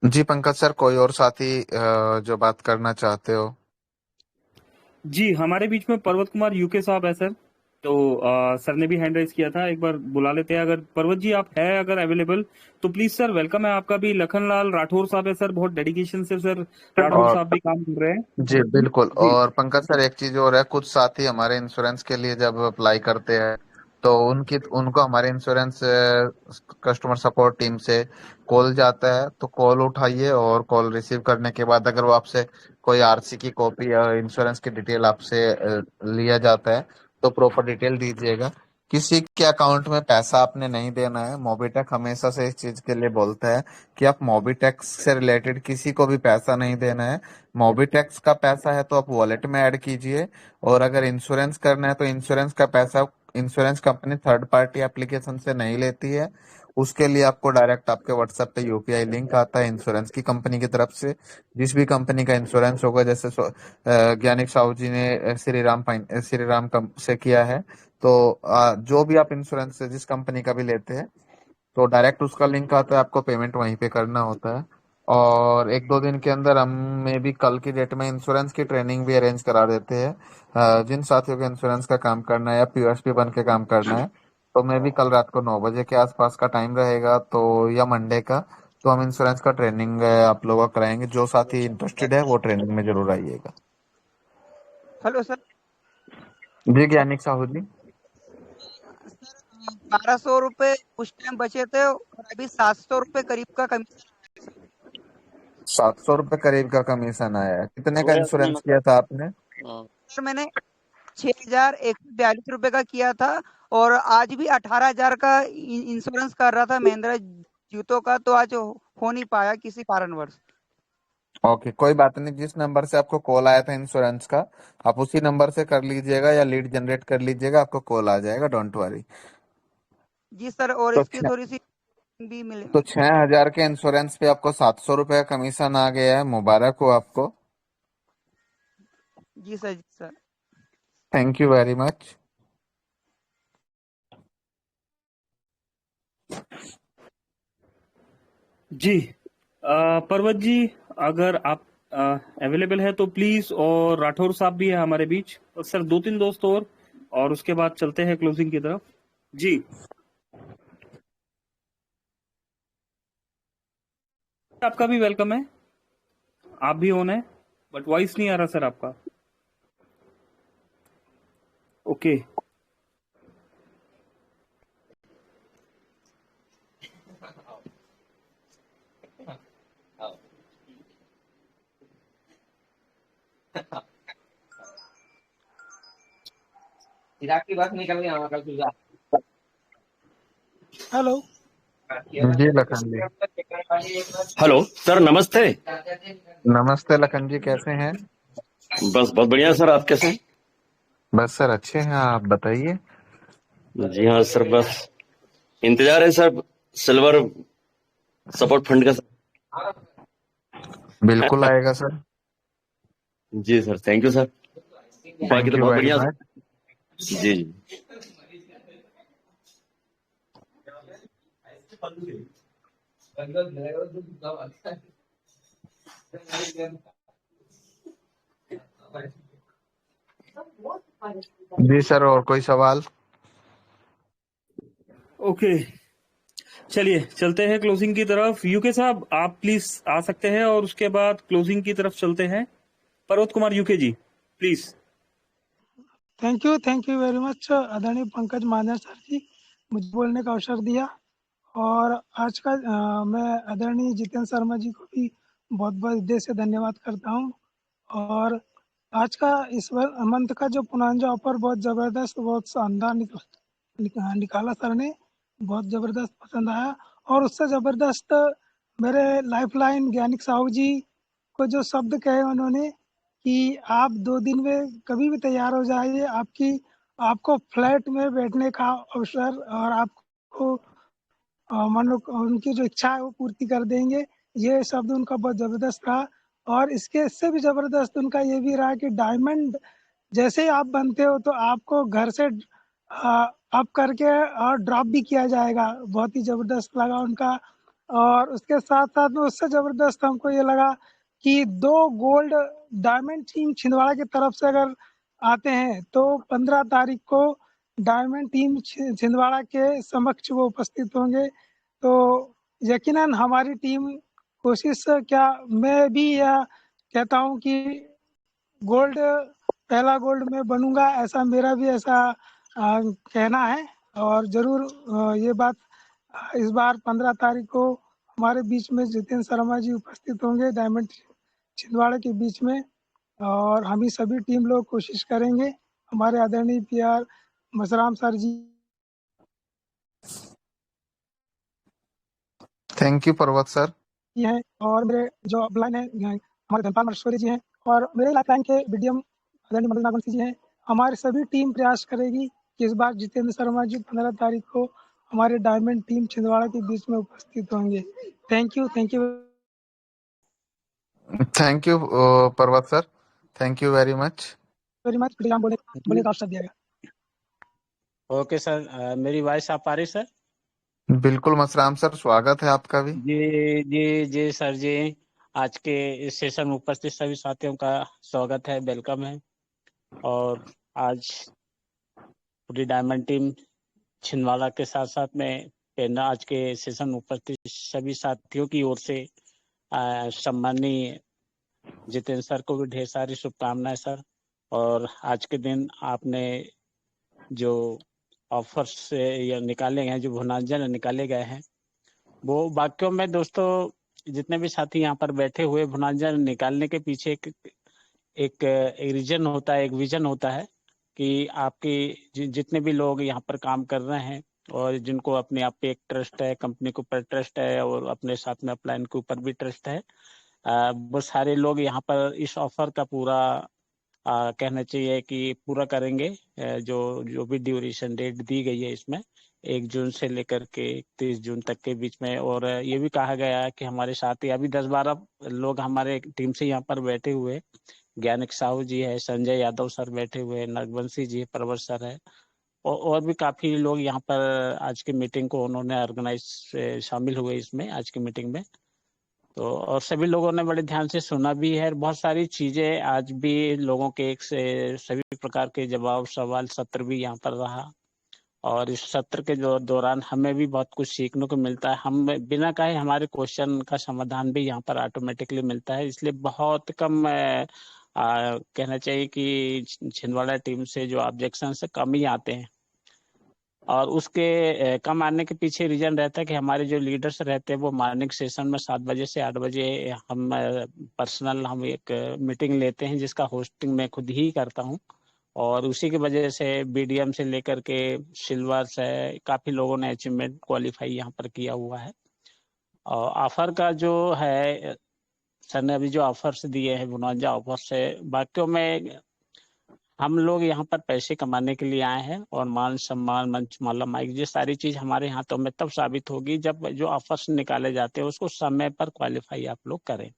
जी पंकज सर, कोई और साथी जो बात करना चाहते हो? जी, हमारे बीच में पर्वत कुमार यूके साहब है सर। तो सर ने भी हैंड राइज किया था, एक बार बुला लेते हैं। अगर पर्वत जी आप है अगर अवेलेबल तो प्लीज सर, वेलकम है आपका भी। लखनलाल राठौर साहब है सर, बहुत डेडिकेशन से सर राठौर और साहब भी काम कर रहे हैं जी बिल्कुल। जी। और पंकज सर, एक चीज और है, कुछ साथी हमारे इंश्योरेंस के लिए जब अप्लाई करते हैं तो उनको हमारे इंश्योरेंस कस्टमर सपोर्ट टीम से कॉल जाता है, तो कॉल उठाइए, और कॉल रिसीव करने के बाद अगर वो आपसे कोई आरसी की कॉपी या इंश्योरेंस की डिटेल आपसे लिया जाता है, तो प्रॉपर डिटेल दीजिएगा। किसी के अकाउंट में पैसा आपने नहीं देना है। मोबिटेक हमेशा से इस चीज के लिए बोलता है कि आप मोबिटेक्स से रिलेटेड किसी को भी पैसा नहीं देना है। मोबिटेक्स का पैसा है तो आप वॉलेट में ऐड कीजिए, और अगर इंश्योरेंस करना है तो इंश्योरेंस का पैसा insurance company third party application से नहीं लेती है। उसके लिए आपको डायरेक्ट आपके व्हाट्सएप पे यूपीआई लिंक आता है इंश्योरेंस की कंपनी की तरफ से। जिस भी कंपनी का इंश्योरेंस होगा, जैसे ज्ञानिक साहू जी ने श्रीराम से किया है, तो जो भी आप इंश्योरेंस जिस कंपनी का भी लेते हैं, तो डायरेक्ट उसका लिंक आता है, आपको पेमेंट वहीं पे करना होता है। और 1-2 दिन के अंदर हम में भी कल की डेट में इंश्योरेंस की ट्रेनिंग भी अरेंज करा देते हैं। जिन साथियों को इंश्योरेंस का काम करना है या पीओएसपी बन के काम करना है, तो मैं भी कल रात को 9 बजे के आसपास का टाइम रहेगा, तो या मंडे का, तो हम इंश्योरेंस का ट्रेनिंग आप लोगों का कराएंगे। जो साथी इंटरेस्टेड है वो ट्रेनिंग में जरूर आइएगा। Hello sir. जी ज्ञानिक साहू जी। 1200 रुपए उस टाइम बचे थे और अभी 700 रुपए करीब का कमीशन। 700 रुपए करीब का कमीशन आया है। कितने का इंश्योरेंस किया था आपने? सर मैंने 6,142 रुपए का किया था और आज भी 18,000 का इंश्योरेंस कर रहा था महिंद्रा जूतों का, तो आज हो नहीं पाया किसी कारणवश। ओके कोई बात नहीं। जिस नंबर से आपको कॉल आया था इंश्योरेंस का, आप उसी नंबर से कर लीजिएगा या लीड जनरेट कर लीजिएगा, आपको कॉल आ जाएगा, डोंट वरी। जी सर, और तो इसकी थोड़ी सी भी मिले। तो 6,000 के इंश्योरेंस पे आपको 700 रुपए का कमीशन आ गया है। मुबारक हो आपको। जी सर, जी sir. Thank you very much. जी पर्वत जी, अगर आप अवेलेबल है तो प्लीज, और राठौर साहब भी है हमारे बीच, और सर 2-3 दोस्त और उसके बाद चलते हैं क्लोजिंग की तरफ। जी आपका भी वेलकम है, आप भी ऑन है, बट वॉइस नहीं आ रहा सर आपका। ओके इराक की बस निकल गया वहां कल। हेलो जी लखन जी। हेलो सर, नमस्ते। नमस्ते लखन जी, कैसे हैं? बस बहुत बढ़िया सर, आप कैसे हैं? बस सर अच्छे हैं, आप बताइए। जी हाँ सर, बस इंतजार है सर सिल्वर सपोर्ट फंड का। बिल्कुल आएगा सर। जी सर, थैंक यू सर। बाकी थैंक तो यू बहुत वेरी बढ़िया मच। सर। जी जी। जी सर, और कोई सवाल? ओके चलिए चलते हैं क्लोजिंग की तरफ। यूके साहब आप प्लीज आ सकते हैं और उसके बाद क्लोजिंग की तरफ चलते हैं। Parvat Kumar UK ji please. Thank you very much आदरणीय पंकज मान्या सर जी, मुझे बोलने का अवसर दिया। और आज का मैं आदरणीय जितेंद्र शर्मा जी को भी बहुत बहुत हृदय से धन्यवाद करता हूँ। और आज का इस मंथ का जो पुनांजा ऑफर बहुत ज़बरदस्त, बहुत शानदार निकाला सर ने, बहुत ज़बरदस्त पसंद आया। और उससे ज़बरदस्त मेरे लाइफलाइन ज्ञानिक साहू जी को जो शब्द कहे उन्होंने कि आप 2 दिन में कभी भी तैयार हो जाइए, आपको फ्लैट में बैठने का अवसर और आपको उनकी जो इच्छा है वो पूर्ति कर देंगे। ये शब्द उनका बहुत ज़बरदस्त रहा। और इससे भी ज़बरदस्त उनका ये भी रहा कि डायमंड जैसे ही आप बनते हो तो आपको घर से अप करके और ड्रॉप भी किया जाएगा। बहुत ही ज़बरदस्त लगा उनका। और उसके साथ साथ में उससे ज़बरदस्त हमको ये लगा कि 2 गोल्ड डायमंड टीम छिंदवाड़ा की तरफ से अगर आते हैं तो 15 तारीख को डायमंड टीम छिंदवाड़ा के समक्ष वो उपस्थित होंगे। तो यकीनन हमारी टीम कोशिश, क्या मैं भी यह कहता हूँ कि गोल्ड, पहला गोल्ड मैं बनूंगा, ऐसा मेरा भी ऐसा कहना है। और ज़रूर ये बात इस बार 15 तारीख को हमारे बीच में जितेंद्र शर्मा जी उपस्थित होंगे डायमंड छिंदवाड़ा के बीच में। और हम ही सभी टीम लोग कोशिश करेंगे, हमारे आदरणीय PR Masram sir ji thank you Parvat sir. हैं, और मेरे जो अपलाइन है हमारे धनपाल महेश्वरी जी हैं, और मेरे लाइफलाइन के BDM आदरणीय मदन नागवंशी जी हैं। हमारी सभी टीम प्रयास करेगी कि इस बार जितेंद्र शर्मा जी 15 तारीख को हमारे डायमंड टीम छिंदवाड़ा के बीच में उपस्थित होंगे। Thank you thank you Parvat sir, thank you very much. Very much. बोले का अवसर दिया गया। ओके सर, मेरी वॉइस आप आ रही सर? बिल्कुल मसराम सर, स्वागत है आपका भी। जी जी जी सर जी। आज के इस सेशन में उपस्थित सभी साथियों का स्वागत है, वेलकम है। और आज पूरी डायमंड टीम छिंदवाड़ा के साथ साथ में पैनल आज के सेशन उपस्थित सभी साथियों की ओर से सम्माननीय जितेंद्र सर को भी ढेर सारी शुभकामनाएं सर। और आज के दिन आपने जो ऑफर्स से या निकाले गए हैं, जो भुनांजन निकाले गए हैं, वो वाक्यों में दोस्तों जितने भी साथी यहाँ पर बैठे हुए, भुनांजन निकालने के पीछे एक रीजन होता है, एक विजन होता है कि आपके जितने भी लोग यहाँ पर काम कर रहे हैं और जिनको अपने आप पे एक ट्रस्ट है, कंपनी के ऊपर ट्रस्ट है और अपने साथ में अपलाइन के ऊपर भी ट्रस्ट है, वो सारे लोग यहाँ पर इस ऑफर का पूरा कहना चाहिए कि पूरा करेंगे। जो भी ड्यूरेशन डेट दी गई है इसमें 1 जून से लेकर के 31 जून तक के बीच में। और ये भी कहा गया है कि हमारे साथ ही अभी 10-12 लोग हमारे टीम से यहाँ पर बैठे हुए, ज्ञानिक साहू जी है, संजय यादव सर बैठे हुए, नरवंशी जी, प्रवर सर है और भी काफी लोग यहाँ पर आज की मीटिंग को उन्होंने ऑर्गेनाइज शामिल हुए इसमें आज की मीटिंग में। तो और सभी लोगों ने बड़े ध्यान से सुना भी है। बहुत सारी चीजें आज भी लोगों के एक से सभी प्रकार के जवाब सवाल सत्र भी यहाँ पर रहा और इस सत्र के दौरान हमें भी बहुत कुछ सीखने को मिलता है। हम बिना कहे हमारे क्वेश्चन का समाधान भी यहाँ पर ऑटोमेटिकली मिलता है। इसलिए बहुत कम कहना चाहिए कि छिंदवाड़ा टीम से जो ऑब्जेक्शन से कम ही आते हैं और उसके कम आने के पीछे रीजन रहता है कि हमारे जो लीडर्स रहते हैं वो मॉर्निंग सेशन में 7 बजे से 8 बजे हम पर्सनल हम एक मीटिंग लेते हैं जिसका होस्टिंग मैं खुद ही करता हूँ और उसी की वजह से बीडीएम से लेकर के सिल्वर से काफी लोगों ने अचीवमेंट क्वालिफाई यहाँ पर किया हुआ है। और ऑफर का जो है सर ने अभी जो ऑफर्स दिए हैं भुनांजा ऑफर से, वाक्यों में हम लोग यहाँ पर पैसे कमाने के लिए आए हैं और मान सम्मान मंच माला माइक ये सारी चीज हमारे हाथों में तब साबित होगी जब जो ऑफर्स निकाले जाते हैं उसको समय पर क्वालिफाई आप लोग करें,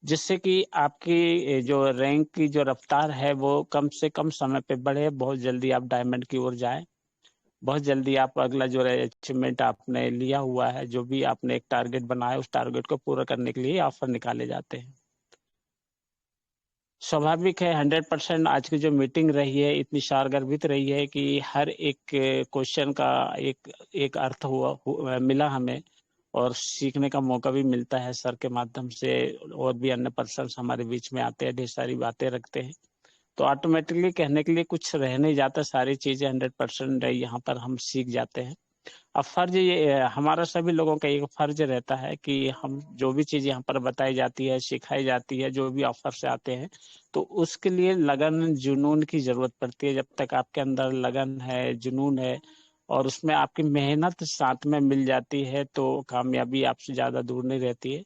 जिससे कि आपकी जो रैंक की जो रफ्तार है वो कम से कम समय पे बढ़े, बहुत जल्दी आप डायमंड की ओर जाएं, बहुत जल्दी आप अगला जो अचीवमेंट आपने लिया हुआ है, जो भी आपने एक टारगेट बनाया उस टारगेट को पूरा करने के लिए ऑफर निकाले जाते हैं। स्वाभाविक है 100% आज की जो मीटिंग रही है इतनी सारगर्भित रही है कि हर एक क्वेश्चन का एक अर्थ मिला हमें और सीखने का मौका भी मिलता है सर के माध्यम से। और भी अन्य पर्सन हमारे बीच में आते हैं, ढेर सारी बातें रखते हैं, तो ऑटोमेटिकली कहने के लिए कुछ रह नहीं जाता, सारी चीजें 100% यहाँ पर हम सीख जाते हैं। अब फर्ज ये हमारा सभी लोगों का एक फर्ज रहता है कि हम जो भी चीज यहाँ पर बताई जाती है, सिखाई जाती है, जो भी ऑफर से आते हैं तो उसके लिए लगन जुनून की जरूरत पड़ती है। जब तक आपके अंदर लगन है, जुनून है और उसमें आपकी मेहनत साथ में मिल जाती है तो कामयाबी आपसे ज्यादा दूर नहीं रहती है।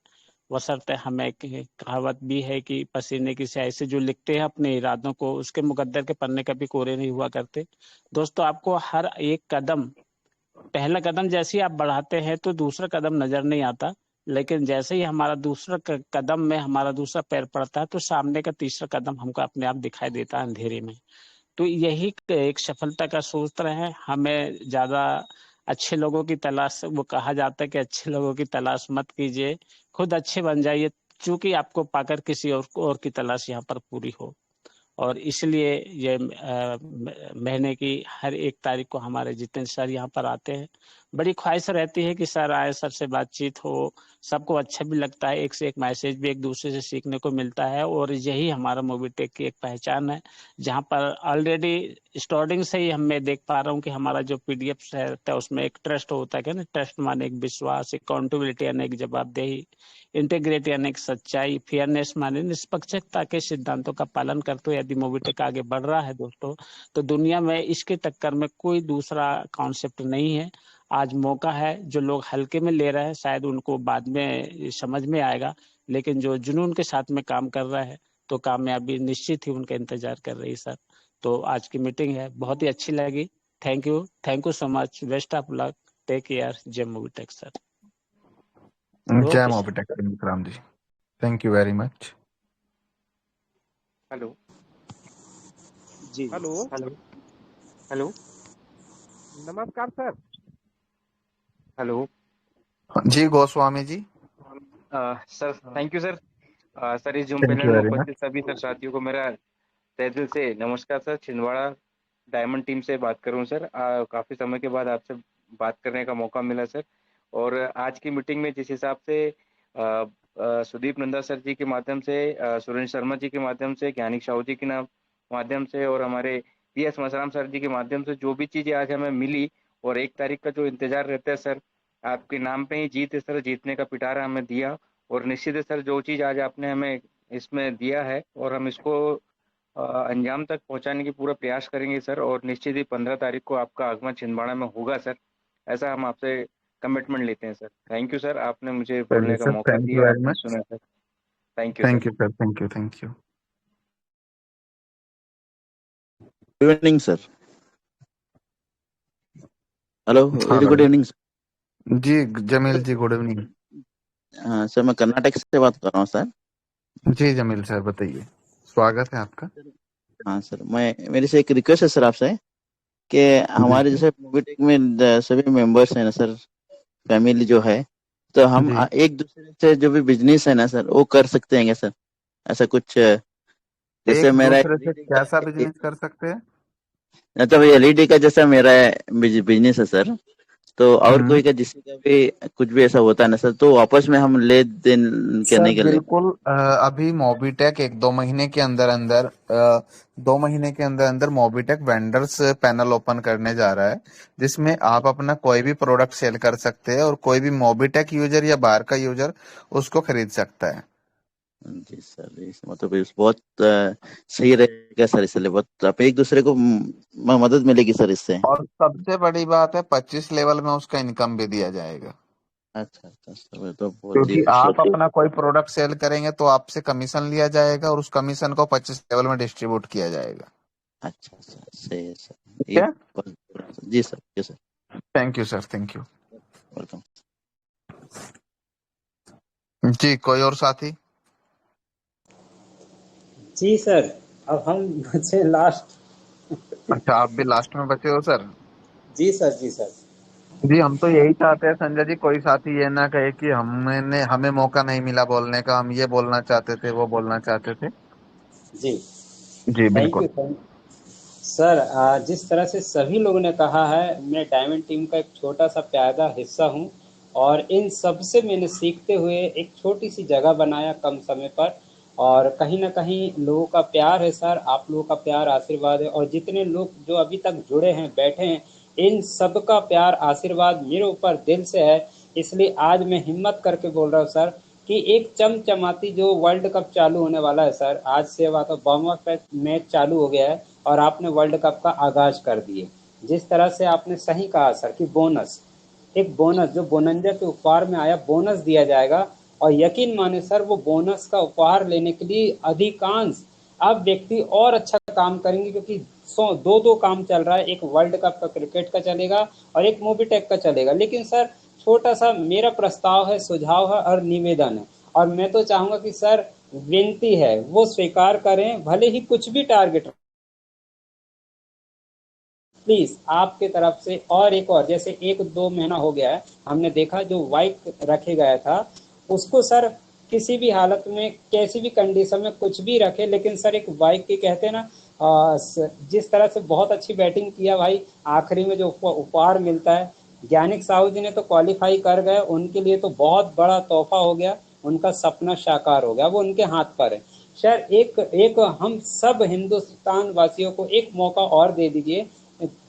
बशर्ते हमें एक कहावत भी है कि पसीने की स्याही से जो लिखते हैं अपने इरादों को उसके मुकद्दर के पन्ने कभी कोरे नहीं हुआ करते। दोस्तों आपको हर एक कदम, पहला कदम जैसे ही आप बढ़ाते हैं तो दूसरा कदम नजर नहीं आता, लेकिन जैसे ही हमारा दूसरा कदम में हमारा दूसरा पैर पड़ता है तो सामने का तीसरा कदम हमको अपने आप दिखाई देता है अंधेरे में। तो यही एक सफलता का सूत्र है। हमें ज्यादा अच्छे लोगों की तलाश, वो कहा जाता है कि अच्छे लोगों की तलाश मत कीजिए, खुद अच्छे बन जाइए, चूंकि आपको पाकर किसी और की तलाश यहाँ पर पूरी हो। और इसलिए ये महीने की हर एक तारीख को हमारे जितेंद्र सर यहाँ पर आते हैं। बड़ी ख्वाहिश रहती है कि सर आए, सर से बातचीत हो, सबको अच्छा भी लगता है, एक से एक मैसेज भी एक दूसरे से सीखने को मिलता है और यही हमारा मोबीटेक की एक पहचान है, जहाँ पर ऑलरेडी स्टार्टिंग से ही मैं देख पा रहा हूँ कि हमारा जो पीडीएफ रहता है उसमें एक ट्रस्ट होता है, ना, ट्रस्ट माने एक विश्वास, अकाउंटेबिलिटी यानी एक जवाबदेही, इंटीग्रिटी यानी एक सच्चाई, फेयरनेस माने निष्पक्षता के सिद्धांतों का पालन करते हुए यदि मोबीटेक आगे बढ़ रहा है दोस्तों तो दुनिया में इसके टक्कर में कोई दूसरा कॉन्सेप्ट नहीं है। आज मौका है, जो लोग हल्के में ले रहे हैं शायद उनको बाद में समझ में आएगा, लेकिन जो जुनून के साथ में काम कर रहा है तो कामयाबी निश्चित ही उनका इंतजार कर रही है सर। तो आज की मीटिंग है बहुत ही अच्छी लगी। Thank you so much, best of luck, take care, जय मोबीटेक सर। जय Mobitech Vikrant ji, thank you very much. Hello जी हेलो हेलो हेलो नमस्कार सर। हेलो जी Goswami ji. Sir thank you sir. Sir इस जूम Thank पैनल you में very उपस्थित सभी सर साथियों को मेरा तहे दिल से नमस्कार सर। छिंदवाड़ा डायमंड टीम से बात करूं सर। काफी समय के बाद आपसे बात करने का मौका मिला सर। और आज की मीटिंग में जिस हिसाब से सुदीप नंदा सर जी के माध्यम से, सुरेंद्र शर्मा जी के माध्यम से, ज्ञानिक साहू जी के माध्यम से और हमारे PS मसराम सर जी के माध्यम से जो भी चीजें आज हमें मिली, और 1 तारीख का जो इंतजार रहता है सर, आपके नाम पे ही जीत है सर, जीतने का पिटारा हमें दिया। और निश्चित है सर, जो चीज आज आपने हमें इसमें दिया है और हम इसको अंजाम तक पहुंचाने की पूरा प्रयास करेंगे सर। और निश्चित ही 15 तारीख को आपका आगमन छिंदवाड़ा में होगा सर, ऐसा हम आपसे कमिटमेंट लेते हैं सर। थैंक यू सर, आपने मुझे चलिए बोलने का सर, मौका थैंक यू दिया, वेरी आपने मच। सुना sir. Thank you sir. Thank you sir, thank you, thank you. Good evening sir. Hello, very good hello evening ji, Jamil ji, good evening. Sir. मैं कर्नाटक से बात कर रहा हूँ सर। जी जमील सर, बताइए, स्वागत है आपका। हाँ सर, मेरी से एक रिक्वेस्ट है सर आपसे कि हमारे जी जैसे मीटिंग में सभी मेंबर्स हैं ना सर, फैमिली जो है, तो हम जी, एक दूसरे से जो भी बिजनेस है ना सर, वो कर सकते हैं क्या सर? ऐसा कुछ जैसे एक मेरा दूसरे से एलईडी का कैसा बिजनेस कर सकते हैं? मतलब एलईडी का जैसा मेरा बिजनेस है सर, तो और कोई का जिससे का भी कुछ भी ऐसा होता है ना सर, तो आपस में हम ले देन सर करने के लिए। बिल्कुल, अभी मोबिटेक 1-2 महीने के अंदर अंदर 2 महीने के अंदर अंदर मोबिटेक वेंडर्स पैनल ओपन करने जा रहा है, जिसमें आप अपना कोई भी प्रोडक्ट सेल कर सकते हैं और कोई भी मोबिटेक यूजर या बाहर का यूजर उसको खरीद सकता है। जी सर, मतलब इस बहुत सही रहेगा सर, इसलिए बहुत आप एक दूसरे को मदद मिलेगी सर इससे। और सबसे बड़ी बात है, 25 लेवल में उसका इनकम भी दिया जाएगा, अच्छा अच्छा सर, ये तो बहुत ही क्योंकि आप खूबसूरत। अपना कोई प्रोडक्ट सेल करेंगे तो आपसे कमीशन लिया जाएगा और उस कमीशन को 25 लेवल में डिस्ट्रीब्यूट किया जाएगा। अच्छा सर, सही है सर, ठीक ये है, जी सर, जी sir, thank you sir, thank you. Welcome. जी, कोई और साथी? जी सर, अब हम बचे लास्ट। अच्छा, आप भी लास्ट में बचे हो सर? जी सर, जी सर। जी, हम तो यही चाहते हैं संजय जी, कोई साथी ये ना कहे कि हमें मौका नहीं मिला बोलने का, हम ये बोलना चाहते थे, वो बोलना चाहते थे। जी, जी थैंक बिल्कुल। You sir. जिस तरह से सभी लोगों ने कहा है, मैं डायमंड टीम का एक छोटा सा प्यादा हिस्सा हूं, और इन सब से मैंने सीखते हुए एक छोटी सी जगह बनाया कम समय पर, और कहीं ना कहीं लोगों का प्यार है सर, आप लोगों का प्यार आशीर्वाद है, और जितने लोग जो अभी तक जुड़े हैं, बैठे हैं, इन सब का प्यार आशीर्वाद मेरे ऊपर दिल से है। इसलिए आज मैं हिम्मत करके बोल रहा हूँ सर कि एक चमचमाती जो वर्ल्ड कप चालू होने वाला है सर, आज से वाला बॉम्बा मैच चालू हो गया है और आपने वर्ल्ड कप का आगाज कर दिए। जिस तरह से आपने सही कहा सर कि बोनस, एक बोनस जो बोनंजा के उपहार में आया, बोनस दिया जाएगा, और यकीन माने सर, वो बोनस का उपहार लेने के लिए अधिकांश अब व्यक्ति और अच्छा काम करेंगे, क्योंकि 100 2 काम चल रहा है, एक वर्ल्ड कप का क्रिकेट का चलेगा और एक मोबीटेक का चलेगा। लेकिन सर, छोटा सा मेरा प्रस्ताव है, सुझाव है और निवेदन है, और मैं तो चाहूंगा कि सर, विनती है वो स्वीकार करें, भले ही कुछ भी टारगेट प्लीज आपके तरफ से। और एक और, जैसे 1-2 महीना हो गया है, हमने देखा जो बाइक रखे गया था उसको सर किसी भी हालत में, कैसी भी कंडीशन में कुछ भी रखे, लेकिन सर एक बाइक की कहते हैं ना, जिस तरह से बहुत अच्छी बैटिंग किया भाई, आखिरी में जो उपहार मिलता है, ज्ञानिक साहू जी ने तो क्वालिफाई कर गए, उनके लिए तो बहुत बड़ा तोहफा हो गया, उनका सपना साकार हो गया, वो उनके हाथ पर है। सर एक एक हम सब हिंदुस्तान वासियों को एक मौका और दे दीजिए,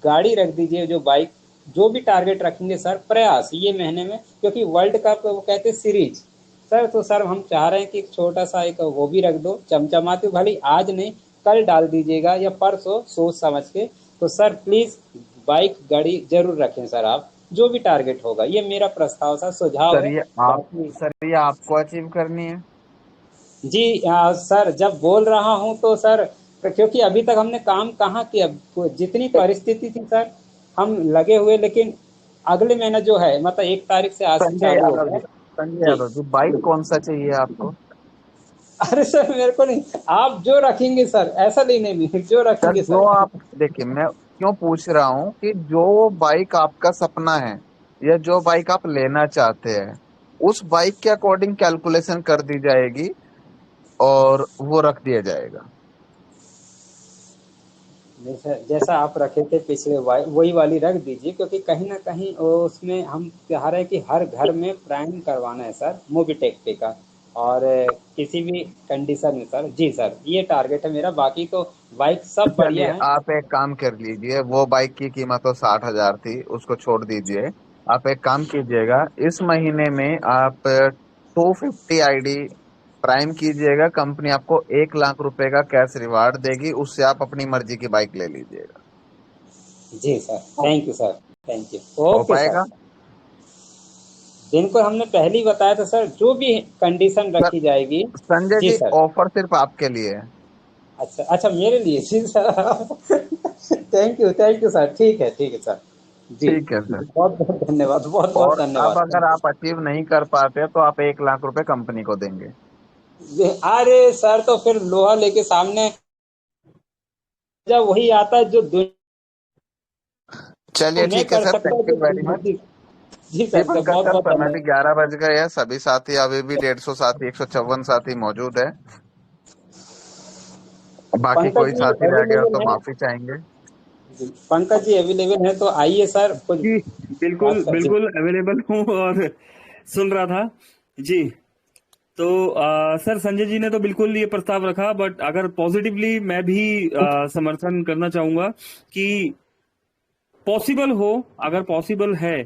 गाड़ी रख दीजिए, जो बाइक, जो भी टारगेट रखेंगे सर, प्रयास ये महीने में, क्योंकि वर्ल्ड कप वो कहते हैं सीरीज सर, तो सर हम चाह रहे हैं कि एक छोटा सा एक वो भी रख दो, चमचमाते, भले आज नहीं कल डाल दीजिएगा या परसों, सोच समझ के। तो सर प्लीज बाइक गाड़ी जरूर रखें सर, आप जो भी टारगेट होगा, ये मेरा प्रस्ताव सा सुझाव सर है। ये बाकी आपको अचीव करनी है। जी सर, जब बोल रहा हूं तो सर, क्योंकि अभी तक हमने काम कहाँ किया, जितनी परिस्थिति थी सर, हम लगे हुए, लेकिन अगले महीना जो है, मतलब 1 तारीख से आज से संजय चालू हो यादव गया। जी, संजय जी, यादव जी, बाइक कौन सा चाहिए आपको? अरे सर मेरे को नहीं, आप जो रखेंगे सर, ऐसा नहीं, नहीं जो सर रखेंगे जो सर। आप देखिए, मैं क्यों पूछ रहा हूँ कि जो बाइक आपका सपना है या जो बाइक आप लेना चाहते हैं, उस बाइक के अकॉर्डिंग कैलकुलेशन कर दी जाएगी और वो रख दिया जाएगा। जैसा आप रखे थे पिछले वही वाली रख दीजिए, क्योंकि कहीं ना कहीं उसमें हम चाह रहे हैं कि हर घर में प्राइम करवाना है सर मोबिटेक पे का, और किसी भी कंडीशन में सर। जी सर, ये टारगेट है मेरा, बाकी तो बाइक सब बढ़िया चलिए है। आप एक काम कर लीजिए, वो बाइक की कीमत तो 60,000 थी, उसको छोड़ दीजिए। आप एक काम कीजिएगा, इस महीने में आप 250 आईडी प्राइम कीजिएगा, कंपनी आपको 1 लाख रुपए का कैश रिवार्ड देगी, उससे आप अपनी मर्जी की बाइक ले लीजिएगा। जी sir, thank you sir, thank you. हो ओके पाएगा? सर, जिनको हमने पहले ही बताया था सर, जो भी कंडीशन रखी जाएगी। संजय जी जी, सर। ऑफर सिर्फ आपके लिए है। अच्छा अच्छा, मेरे लिए? जी सर थैंक यू सर, ठीक है सर। जी ठीक है सर। बहुत बहुत धन्यवाद, बहुत बहुत और अब धन्यवाद। अगर आप अचीव नहीं कर पाते तो आप 1 लाख रुपए कंपनी को देंगे। अरे सर, तो फिर लोहा लेके सामने जब वही आता है जो चलिए मैं ठीक है कर सर, सकता हूँ, थैंक यू वेरी तो मच। जी जी सर, तो पंकज बहुत सर, बहुत समय भी धन्यवाद। 11 बज गए हैं, सभी साथी अभी भी 150 साथी 154 साथी मौजूद है। बाकी पंकज कोई जी साथी रह गया अवेलेबल तो है? माफी चाहेंगे। जी, पंकज जी अवेलेबल है तो आइए सर, कुछ जी बिल्कुल बात कर। जी बिल्कुल अवेलेबल हूँ और सुन रहा था जी। तो सर संजय जी ने तो बिल्कुल ये प्रस्ताव रखा, बट अगर पॉजिटिवली मैं भी समर्थन करना चाहूंगा कि पॉसिबल हो, अगर पॉसिबल है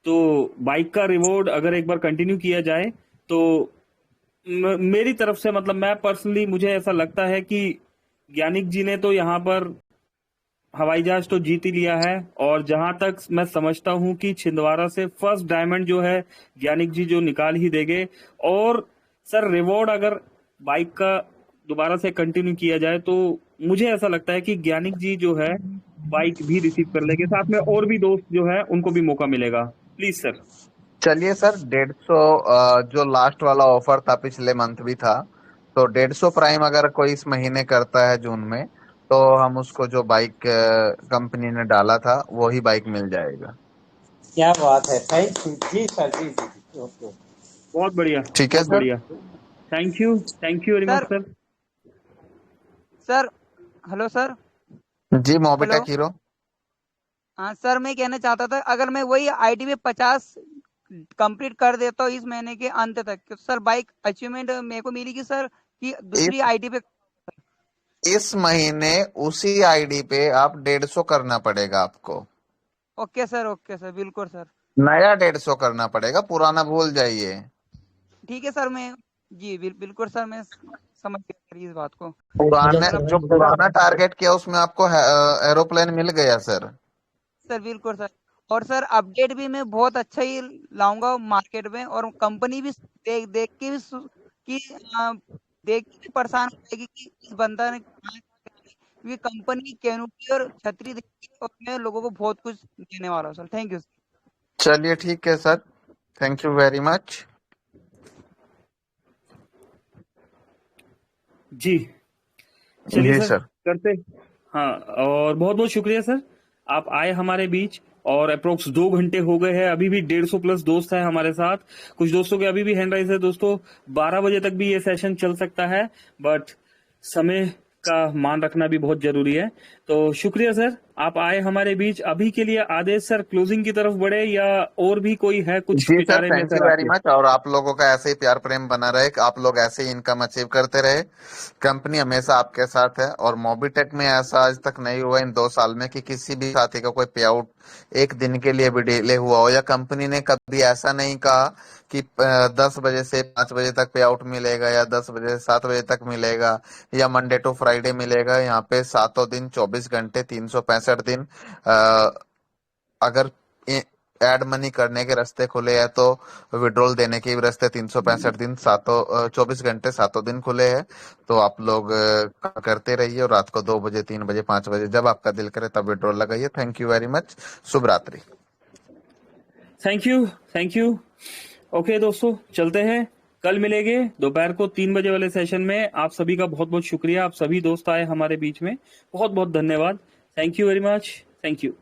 तो बाइक का रिवॉर्ड अगर एक बार कंटिन्यू किया जाए तो मेरी तरफ से, मतलब मैं पर्सनली, मुझे ऐसा लगता है कि ज्ञानिक जी ने तो यहाँ पर हवाई जहाज तो जीत ही लिया है, और जहां तक मैं समझता हूं कि छिंदवाड़ा से फर्स्ट डायमंड जो है ज्ञानिक जी जो निकाल ही देंगे। और सर रिवॉर्ड अगर बाइक का दोबारा से कंटिन्यू किया जाए तो मुझे ऐसा लगता है कि ज्ञानिक जी जो है बाइक भी रिसीव कर लेंगे, साथ में और भी दोस्त जो है उनको भी मौका मिलेगा। Please sir. चलिए सर, 150 जो लास्ट वाला ऑफर था पिछले मंथ भी था, तो 150 प्राइम अगर कोई इस महीने करता है जून में, तो हम उसको जो बाइक कंपनी ने डाला था वही बाइक मिल जाएगा। क्या बात है, थैंक यू। जी सर, जी जी जी, ओके। बहुत बढ़िया, ठीक है बहुत सर। बढ़िया। Thank you very much sir sir. Sir hello sir. जी हेलो। Mobitech hero. हाँ सर, मैं कहना चाहता था, अगर मैं वही आईडी पे 50 कंप्लीट कर देता हूँ इस महीने के अंत तक, तो सर बाइक अचीवमेंट मेरे को मिलेगी सर, कि दूसरी इस आईडी पे? इस महीने उसी आईडी पे आप 150 करना पड़ेगा आपको। ओके सर, बिल्कुल सर। नया 150 करना पड़ेगा, पुराना भूल जाइए। ठीक है सर, मैं जी बिल्कुल सर, मैं समझ गया सर इस बात को। पुराने सर अब जो पुराना टारगेट किया उसमें आपको एरोप्लेन मिल गया सर। सर बिल्कुल सर। और सर अपडेट भी मैं बहुत अच्छा ही लाऊंगा मार्केट में, और कंपनी भी देख देख के भी कि देख के भी परेशान हो जाएगी कि इस बंदा ने कहाँ क्या है। क्योंकि कंपनी कैनोपी और छतरी देगी, और मैं लोगों को बहुत कुछ देने वाला हूँ सर। Thank you. चलिए ठीक है sir, thank you very much. जी चलिए जी सर, सर। करते। हाँ, और बहुत बहुत शुक्रिया सर, आप आए हमारे बीच। और अप्रोक्स 2 घंटे हो गए हैं, अभी भी 150 प्लस दोस्त है हमारे साथ। कुछ दोस्तों के अभी भी हैंड राइज है दोस्तों, 12 बजे तक भी ये सेशन चल सकता है, बट समय का मान रखना भी बहुत जरूरी है। तो शुक्रिया सर, आप आए हमारे बीच। अभी के लिए आदेश सर क्लोजिंग की तरफ बढ़े, या और भी कोई है कुछ जी सर, पिटारे में थैंक यू सर वेरी आपके? मच। और आप लोगों का ऐसे ही प्यार प्रेम बना रहे, आप लोग ऐसे ही इनकम अचीव करते रहे, कंपनी हमेशा आपके साथ है। और मोबिटेक में ऐसा आज तक नहीं हुआ इन 2 साल में कि किसी भी साथी का कोई पे आउट एक दिन के लिए भी डिले हुआ हो, या कंपनी ने कभी ऐसा नहीं कहा कि 10 बजे से 5 बजे तक पे आउट मिलेगा, या 10 बजे से 7 बजे तक मिलेगा, या मंडे टू फ्राइडे मिलेगा। यहाँ पे 7 दिन 24 घंटे 365 दिन अगर एड मनी करने के रास्ते खुले हैं तो विड्रॉल देने के भी रास्ते 365 दिन 24 घंटे 7 दिन खुले हैं। तो आप लोग करते रहिए, और रात को 2 बजे 3 बजे 5 बजे जब आपका दिल करे तब विड्रॉल लगाइए। थैंक यू वेरी मच, शुभ रात्रि। Thank you. ओके दोस्तों, चलते हैं, कल मिलेंगे दोपहर को 3 बजे वाले सेशन में। आप सभी का बहुत बहुत शुक्रिया, आप सभी दोस्त आए हमारे बीच में, बहुत बहुत धन्यवाद। Thank you very much, thank you.